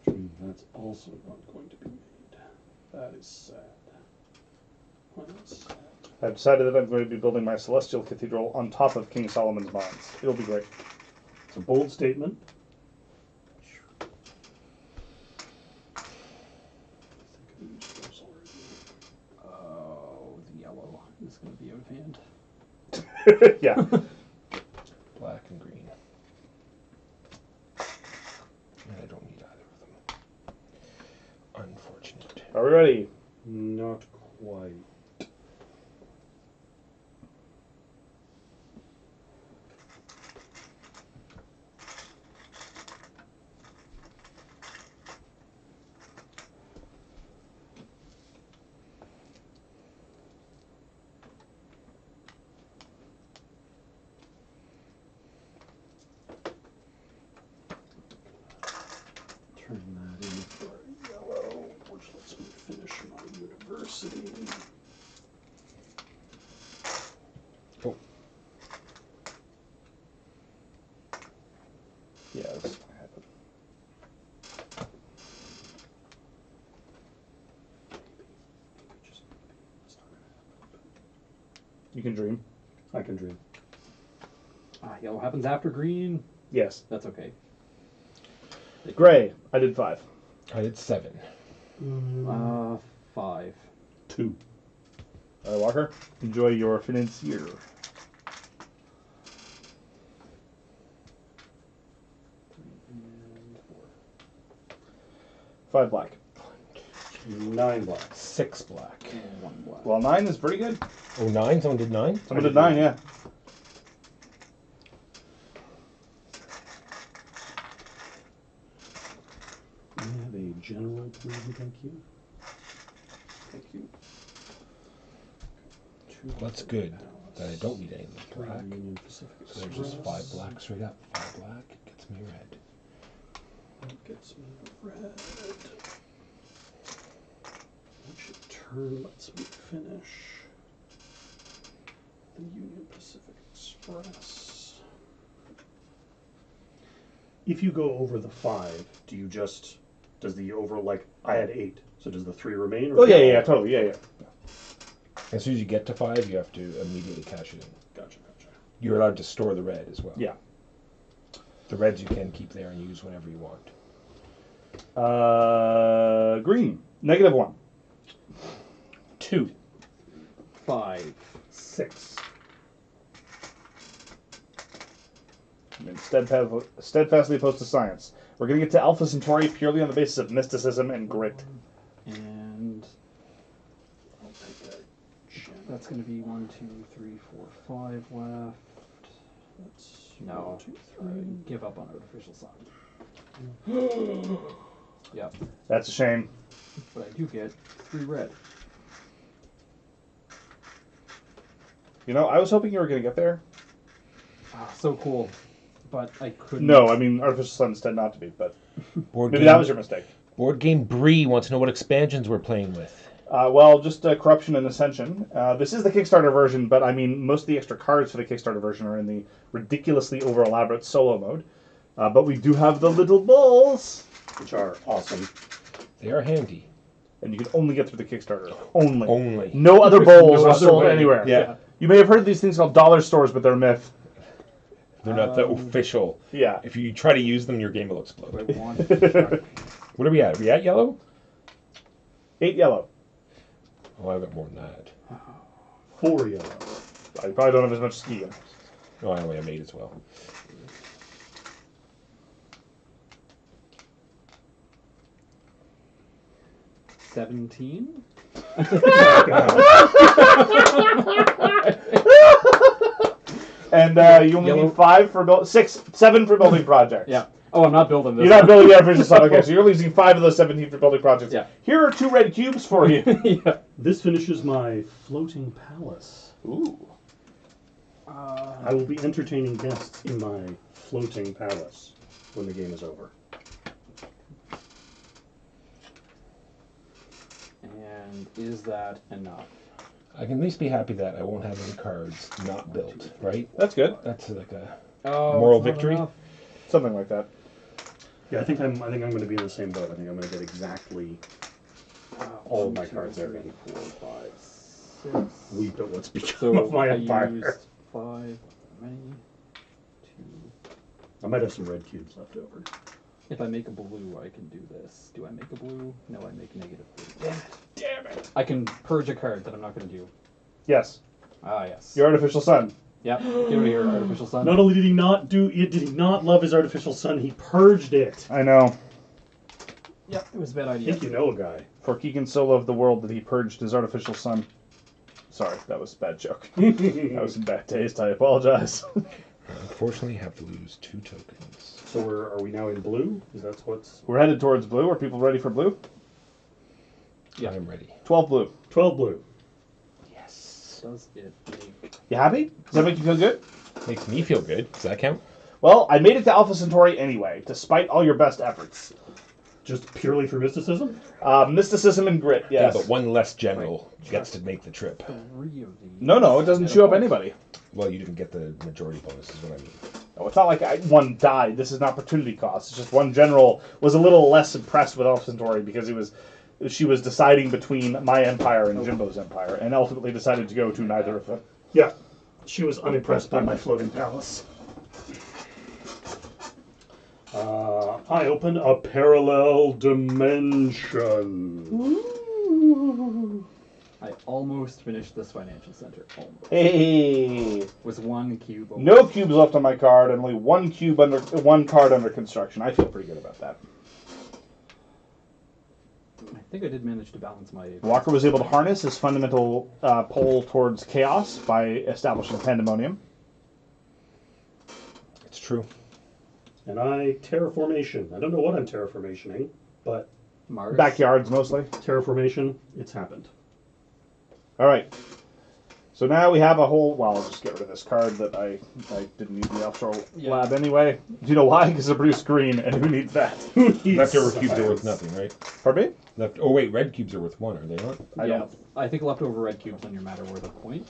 Which means that's also not going to be made. That is sad. Well, that's sad. I've decided that I'm going to be building my celestial cathedral on top of King Solomon's mines. It'll be great. It's a bold statement. I think I used those already. Oh, the yellow is going to be out of hand. Yeah. Black and green. And I don't need either of them. Unfortunate. Are we ready? Not quite. Turn that in for a yellow, which lets me finish my university. Oh, Yeah, this is gonna happen. Maybe just maybe. It's not gonna happen. You can dream. But I can dream. Yellow happens after green. Yes. That's okay. Gray. I did 5. I did 7. 5. 2. Walker, enjoy your financier. 5 black. 9 black. 6 black. 1 black. Well, 9 is pretty good. Oh, 9? Someone did 9? Someone did 9, yeah. I have a general, please, and thank you. Thank you. That's good. That I don't need any of the black. Union Pacific So there's just 5 black straight up. 5 black gets me red. That gets me red. Which turn lets me finish the Union Pacific Express. If you go over the 5, do you just, does the over, like, I had 8, so does the 3 remain? Or Oh, yeah, totally, yeah. As soon as you get to 5, you have to immediately cash it in. Gotcha. You're allowed to store the red as well. Yeah. The reds you can keep there and use whenever you want. Green. -1. 2. 5. 6. And steadfastly opposed to science. We're going to get to Alpha Centauri purely on the basis of mysticism and grit. And I'll take a general. that's going to be 1, 2, 3, 4, 5 left. That's No. 1, 2, I 3. give up on artificial sun. Yep. That's a shame. But I do get 3 red. You know, I was hoping you were going to get there. Ah, so cool. But I couldn't. No, I mean, artificial suns tend not to be, but Board maybe game, that was your mistake. Board Game Bree wants to know what expansions we're playing with. Well, just Corruption and Ascension. This is the Kickstarter version, but I mean, most of the extra cards for the Kickstarter version are in the ridiculously over-elaborate solo mode. But we do have the little balls, Which are awesome. They are handy. and you can only get through the Kickstarter. Only. Only. No other There's bowls no are other sold way. anywhere. Yeah. You may have heard these things called dollar stores, but they're a myth. They're not the official. Yeah. If you try to use them, your game will Do I explode. want to check? What are we at? Are we at yellow? 8 yellow. Oh, I've got more than that. 4 yellow. I probably don't have as much ski. Oh, I only have 8 as well. $17? And you only Yellow. need 7 for building projects. Yeah. Oh, I'm not building this. You're not building the artificial sun. Okay, so you're losing 5 of those 17 for building projects. Yeah. Here are 2 red cubes for you. Yeah. This finishes my floating palace. Ooh. I will be entertaining guests in my floating palace when the game is over. And is that enough? I can at least be happy that I won't have any cards not built, right? That's good. That's like a Oh, moral it's not victory. enough. Something like that. Yeah, I think I'm going to be in the same boat. I think I'm going to get exactly all of my 1, 2, cards there 3, again. 4, 5, 6. Weep at what's become So of my I empire. used 5. Many. 2. I might have some red cubes left over. If I make a blue, I can do this. Do I make a blue? No, I make negative blue. Damn it! I can purge a card that I'm not going to do. Yes. Ah, yes. Your artificial sun. Yep. Get out of here, artificial sun. Not only did he not do it, did he not love his artificial sun, he purged it. I know. Yep, it was a bad I idea. think you know a guy. For Keegan so loved the world that he purged his artificial sun. Sorry, that was a bad joke. That was in bad taste. I apologize. Unfortunately, have to lose 2 tokens. So are we now in blue? Is that what's... We're headed towards blue. Are people ready for blue? Yeah. I'm ready. 12 blue. 12 blue. Yes. Does it make... You happy? Does that make you feel good? Makes me feel good. Does that count? Well, I made it to Alpha Centauri anyway, despite all your best efforts. Just purely for mysticism? Mysticism and grit, yes. Yeah, but one less general gets to make the trip. 3 of these. No, it doesn't chew up anybody. Well, you didn't get the majority bonus, is what I mean. No, it's not like one died. This is an opportunity cost. It's just one general was a little less impressed with Alpha Centauri because she was deciding between my empire and Jimbo's empire, and ultimately decided to go to neither of them. Yeah. She was unimpressed by my floating palace. I open a parallel dimension. I almost finished this financial center. Almost. Hey, Was 1 cube over. no cubes left on my card, and only one card under construction. I feel pretty good about that. I think I did manage to balance my. Walker was able to harness his fundamental pull towards chaos by establishing pandemonium. It's true. And I terraformation. I don't know what I'm terraformationing, but Mars. Backyards mostly. terraformation, it's happened. All right. So now we have a whole. Well, I'll just get rid of this card that I didn't need in the offshore lab anyway. Do you know why? Because it produced green, and who needs that? Leftover cubes are worth nothing, right? Pardon me? Oh wait, red cubes are worth 1, are they not? I Yeah, don't. I think leftover red cubes on your mat are worth a point.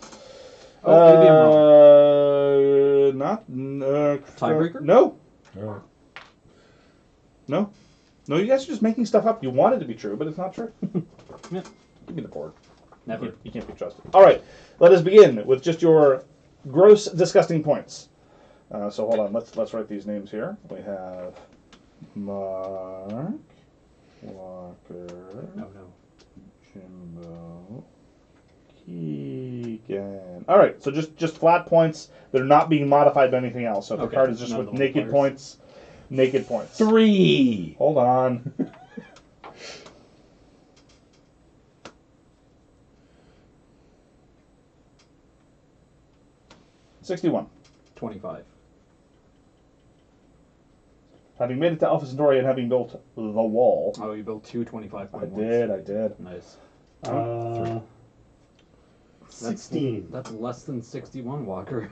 Oh, maybe I'm wrong. Tiebreaker? Tiebreaker? No. All right. No. No, you guys are just making stuff up. You want it to be true, but it's not true. Yeah. Give me the board. Never. You can't be trusted. All right. Let us begin with just your gross, disgusting points. So hold on. Let's write these names here. We have Mark, Walker, Oh no. Jimbo, Keegan. All right. So just flat points. They're not being modified by anything else. So if the Okay, card is just none of with the naked multipliers. points. Naked points. 3. Hold on. $61. 25. Having made it to Alpha Centauri and having built the wall. Oh, you built two 25 I point did. Nice. 16. That's less than 61, Walker.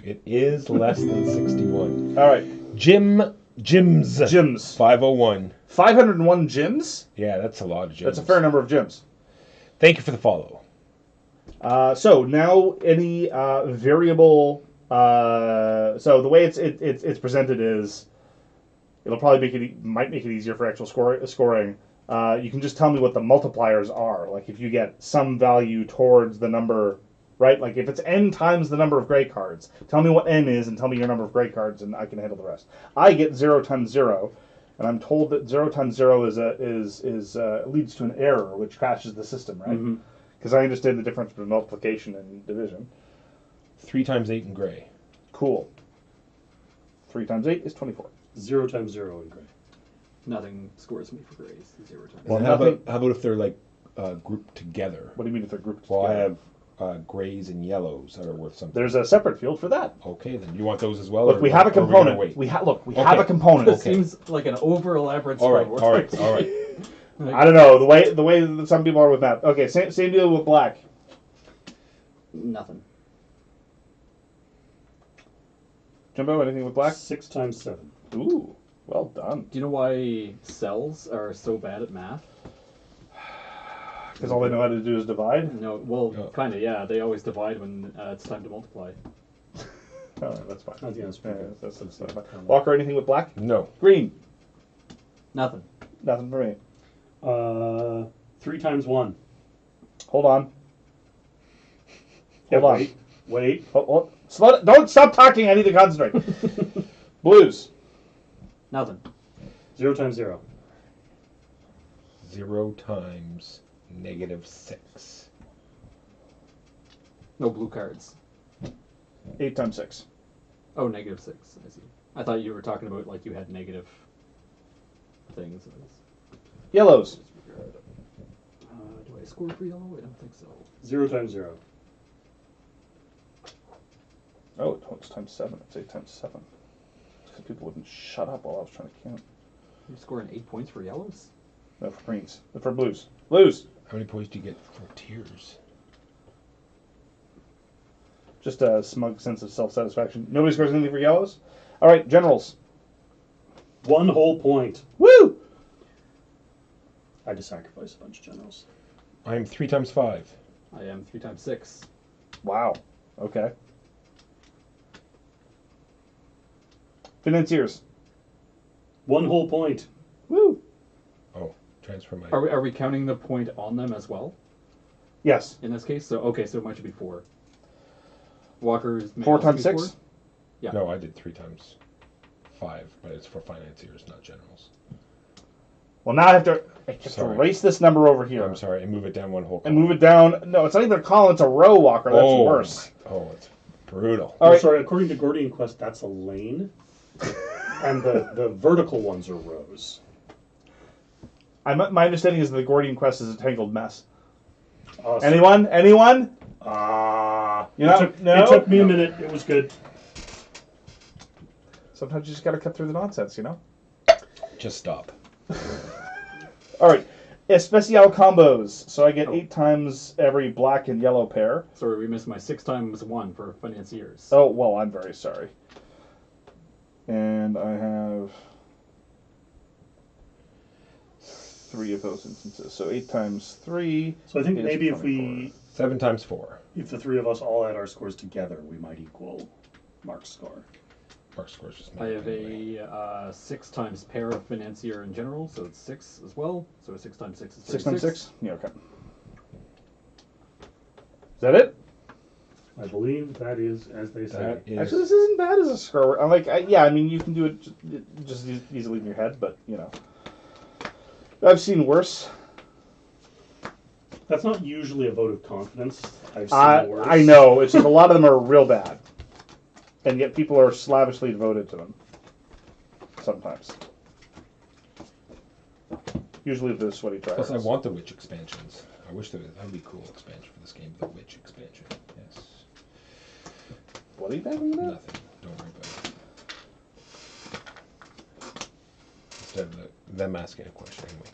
It is less than 61. All right. Gyms. Gyms. 501. 501 gyms? Yeah, that's a lot of gyms. That's a fair number of gyms. Thank you for the follow. So now any variable. So the way it's presented is, it'll probably might make it easier for actual scoring. You can just tell me what the multipliers are. Like if you get some value towards the number, right? Like if it's n times the number of gray cards, tell me what n is and tell me your number of gray cards, and I can handle the rest. I get 0 times 0, and I'm told that 0 times 0 leads to an error, which crashes the system, right? Mm-hmm. Because I understand the difference between multiplication and division. 3 times 8 in gray. Cool. 3 times 8 is 24. 0 times 0 in gray. Nothing scores me for grays. 0 times. Well, there how about if they're like grouped together? What do you mean if they're grouped Well, I together? have grays and yellows that are worth something. There's a separate field for that. Okay, then you want those as well? Look, or we have a are we gonna component. wait? We have Okay. a component. This seems like an over elaborate All right, spread. all right, all right. I don't know the way that some people are with math. Okay, same deal with black. Nothing. Jimbo, anything with black? 6 times 7. Ooh, well done. Do you know why cells are so bad at math? Because all they know how to do is divide. No, well, Oh. kind of, yeah. They always divide when it's time to multiply. All right, that's fine. I think that's Yeah, pretty good. that's fine. Walker, anything with black? No. Green. Nothing. Nothing for me. 3 times 1. Hold on. Yeah, Hold on. Wait. Slow it. Don't stop talking. I need to concentrate. Blues. Nothing. 0 times 0. 0 times -6. No blue cards. 8 times 6. Oh, -6. I see. I thought you were talking about like you had negative things. Yellows. Do I score for yellow? I don't think so. 0 times 0. Oh, it's times 7. It's 8 times 7. Because people wouldn't shut up while I was trying to count. You're scoring 8 points for yellows? No, for greens. For blues. Blues. How many points do you get for tiers? Just a smug sense of self-satisfaction. Nobody scores anything for yellows? All right, generals. 1 whole point. Woo! I had to sacrifice a bunch of generals. I'm 3 times 5. I am 3 times 6. Wow. Okay. Financiers. 1 whole point. Woo! Oh, transfer my. Are we counting the point on them as well Yes. in this case? So okay, so it might should be 4. Walker's may 4 also times be 6? 4? Yeah. No, I did 3 times 5, but it's for financiers, not generals. Well, now I have to Sorry. erase this number over here. I'm sorry, and move it down 1 whole. And move it down. No, it's not even a column, it's a row, Walker. That's oh, worse. Oh, it's brutal. All Oh, right. sorry, according to Gordian Quest, that's a lane. And the vertical ones are rows. My understanding is that the Gordian quest is a tangled mess. Awesome. Anyone? You know, It took me a minute. It was good. Sometimes you just got to cut through the nonsense, you know? Just stop. All right. Especial combos. So I get 8 times every black and yellow pair. Sorry, we missed my 6 times 1 for financiers. Oh, well, I'm very sorry. And I have 3 of those instances. So 8 times 3. So I think is maybe 24. 7 times 4. if the three of us all add our scores together, we might equal Mark's score. Mark's score's just I have a 6 times pair of financier in general, so it's 6 as well. So 6 times 6 is 36. 6 times 6? Yeah, okay. Is that it? I believe that is, as they say. That is, Actually, this isn't bad as a score. I'm like, yeah, I mean, you can do it just easily in your head, but, you know. I've seen worse. That's not usually a vote of confidence. I've seen worse. I know. It's just a lot of them are real bad. And yet people are slavishly devoted to them. Sometimes. Usually the sweaty tryhards. plus, I want the Witch expansions. I wish that would be a cool expansion for this game. The Witch expansion. Yes. What are you talking about? Nothing. Don't worry about it. Instead of them asking a question anyway.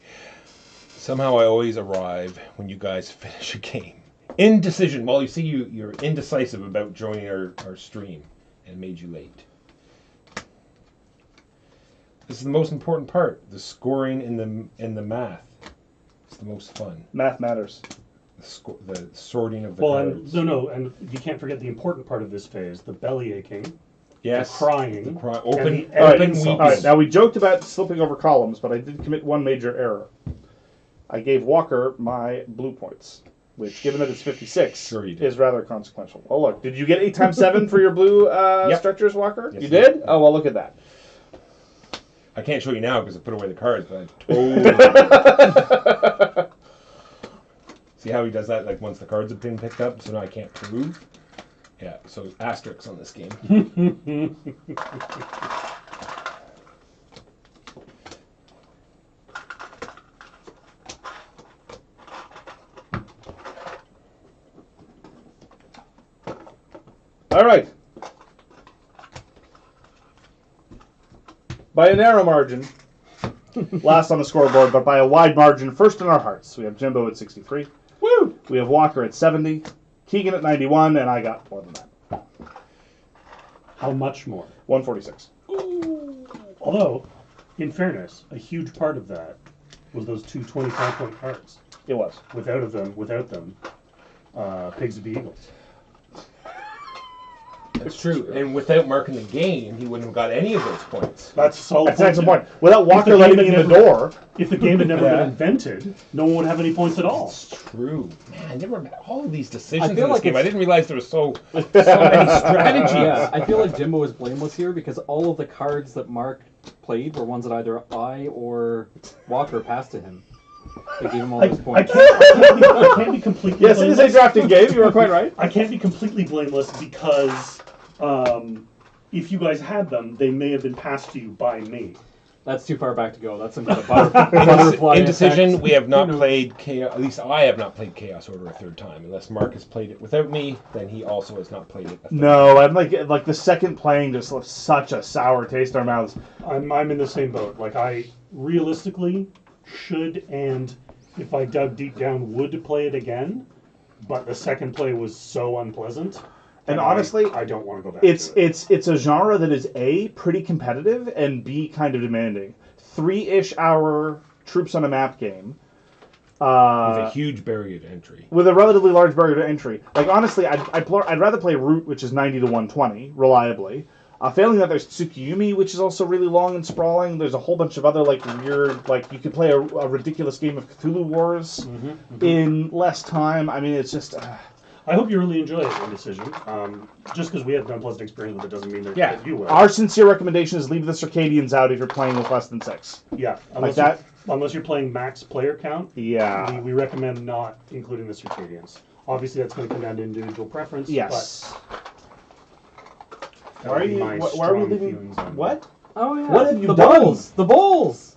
Somehow I always arrive when you guys finish a game. Indecision. Well, you see, you're indecisive about joining our stream and made you late. This is the most important part. The scoring and the math. It's the most fun. Math matters. The sorting of the Well, cards. and you can't forget the important part of this phase: the belly aching, Yes. the crying, Open, and the open, insults. weeping. All right, now we joked about slipping over columns, but I did commit one major error. I gave Walker my blue points, which, given that it's 56, Sure you did. is rather consequential. Oh, look, did you get 8 times 7 for your blue Yep. stretchers, Walker? Yes, you I did? did. Oh, well, look at that. I can't show you now because I put away the cards, but I totally. See how he does that? Like once the cards have been picked up, so now I can't prove. Yeah. So asterisks on this game. All right. By a narrow margin, last on the scoreboard, but by a wide margin, first in our hearts. We have Jimbo at 63. Woo! We have Walker at 70. Keegan at 91, and I got more than that. How much more? 146. Although, in fairness, a huge part of that was those two 25-point cards. It was. Without them, Pigs would be Eagles. That's true. And without marking the game, he wouldn't have got any of those points. That's a solid That's an excellent point. point. Without Walker game letting had me in the never- door, If the game had never Yeah. been invented, no one would have any points at all. It's true. Man, I never all of these decisions I in feel this like game. I it's- didn't realize there were so many strategies. Yeah, I feel like Jimbo is blameless here because all of the cards that Mark played were ones that either I or Walker passed to him. They gave him all those I points. can't be completely yes, it is a blameless. drafting game. You were quite right. I can't be completely blameless because if you guys had them, they may have been passed to you by me. That's too far back to go. That's some kind of butterfly Indecision, effect. we have not Who knows? played Chaos. At least I have not played Chaos Order a third time. Unless Mark has played it without me, then he also has not played it a third No, I'm like the second playing just left such a sour taste in our mouths. I'm in the same boat. Like, I realistically should, and if I dug deep down, would play it again. But the second play was so unpleasant. And that honestly, I don't want to go back. It's to it. it's a genre that is A, pretty competitive, and B, kind of demanding. 3-ish hour troops on a map game. with a huge barrier to entry. With a relatively large barrier to entry. Like, honestly, I'd rather play Root, which is 90 to 120, reliably. Failing that, there's Tsukiyumi, which is also really long and sprawling. There's a whole bunch of other, like, weird, like, you could play a ridiculous game of Cthulhu Wars in less time. I mean, it's just... I hope you really enjoy it, Indecision. Just because we had an unpleasant experience with it doesn't mean that you will. Our sincere recommendation is leave the Circadians out if you're playing with less than 6. Yeah, Like that? Unless you're playing max player count, Yeah. we recommend not including the Circadians. Obviously, that's going to come down to individual preference. Yes. But that Why are would be you? my Why are we strong leaving? feelings on What? Oh yeah. What have you the done? Bowls. The bowls.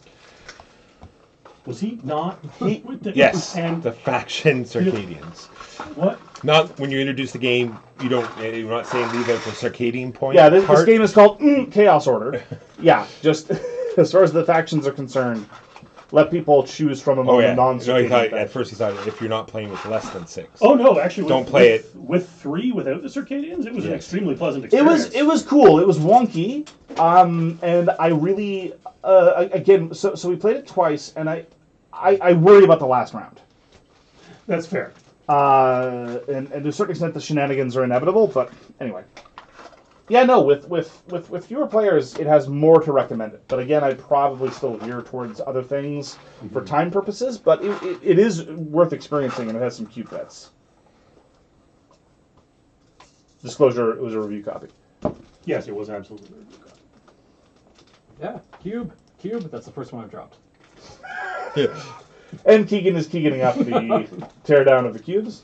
Was he not with the Yes, and the faction Circadians. what? Not when you introduce the game. You're not saying leave out the Circadian point. Yeah, this part. game is called Chaos Order. Yeah, just as far as the factions are concerned, let people choose from among Oh yeah. the non-Circadian At factions. first he thought if you're not playing with less than 6. Oh no, actually, Don't play it with 3 without the Circadians. It was an Yes. extremely pleasant It experience. was cool. It was wonky, and I really again. So we played it twice, and I worry about the last round. That's fair. And to a certain extent, the shenanigans are inevitable. But anyway, yeah, no. With fewer players, it has more to recommend it. But again, I'd probably still veer towards other things for time purposes. But it is worth experiencing, and it has some cute bits. Disclosure: it was a review copy. Yes, it was absolutely. Yeah, cube. That's the first one I've dropped. And Keegan is Keeganing up the teardown of the cubes.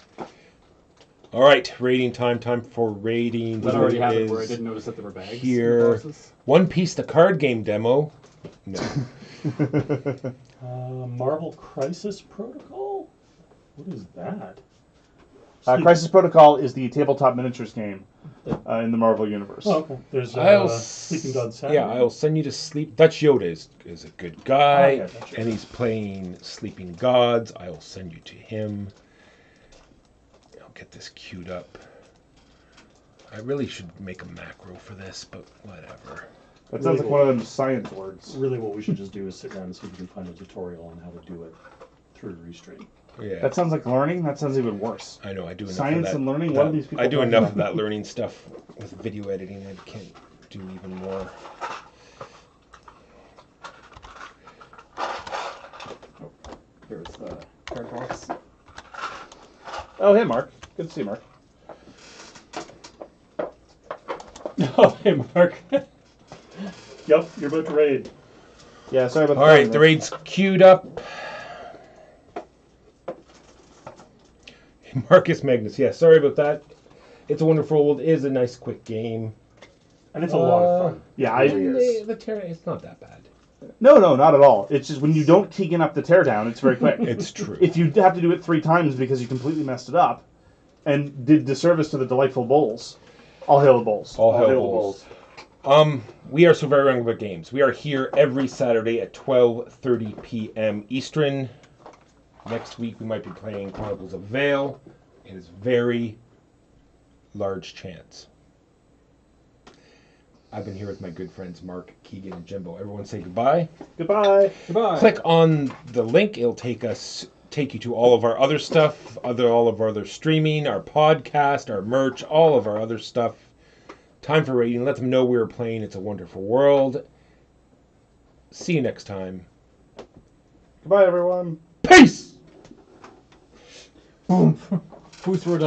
All right, rating time. Time for rating. That already happened is where I didn't notice that there were bags. in the here. boxes. One Piece, the card game demo. No. Marvel Crisis Protocol. What is that? Crisis Protocol is the tabletop miniatures game in the Marvel universe. Oh, okay. There's I'll Sleeping God Saturday. Yeah, I'll send you to sleep. Dutch Yoda is a good guy, Oh, yeah, Dutch Yoda. and he's playing Sleeping Gods. I'll send you to him. I'll get this queued up. I really should make a macro for this, but whatever. That sounds like one of them science words. Really, what we should just do is sit down and see if we can find a tutorial on how to do it through Restream. Yeah, That sounds like learning. That sounds even worse. I know. I do enough Science of that. and learning? What are these people I do talking enough about? of that learning stuff with video editing. I can't do even more. Here's the card box. Oh, hey, Mark. Good to see you, Mark. Oh, hey, Mark. Yep, you're about to raid. Yeah, sorry about All right, the raid's queued up. Marcus Magnus, yeah, sorry about that. It's a Wonderful World is a nice, quick game. And it's a lot of fun. Yeah, It really is. It's not that bad. No, not at all. It's just when you don't Keegan up the teardown, it's very quick. It's true. If you have to do it 3 times because you completely messed it up and did disservice to the delightful bowls, all hail the bowls. All hell hail the bowls. Bulls. We are so very wrong about games. We are here every Saturday at 12:30 p.m. Eastern. Next week we might be playing Chronicles of Vale. It is very large chance. I've been here with my good friends Mark, Keegan, and Jimbo. Everyone say goodbye. Goodbye. Goodbye. Click on the link. It'll take you to all of our other stuff, all of our other streaming, our podcast, our merch, all of our other stuff. Time for rating. Let them know we were playing It's a Wonderful World. See you next time. Goodbye, everyone. Peace! Who threw it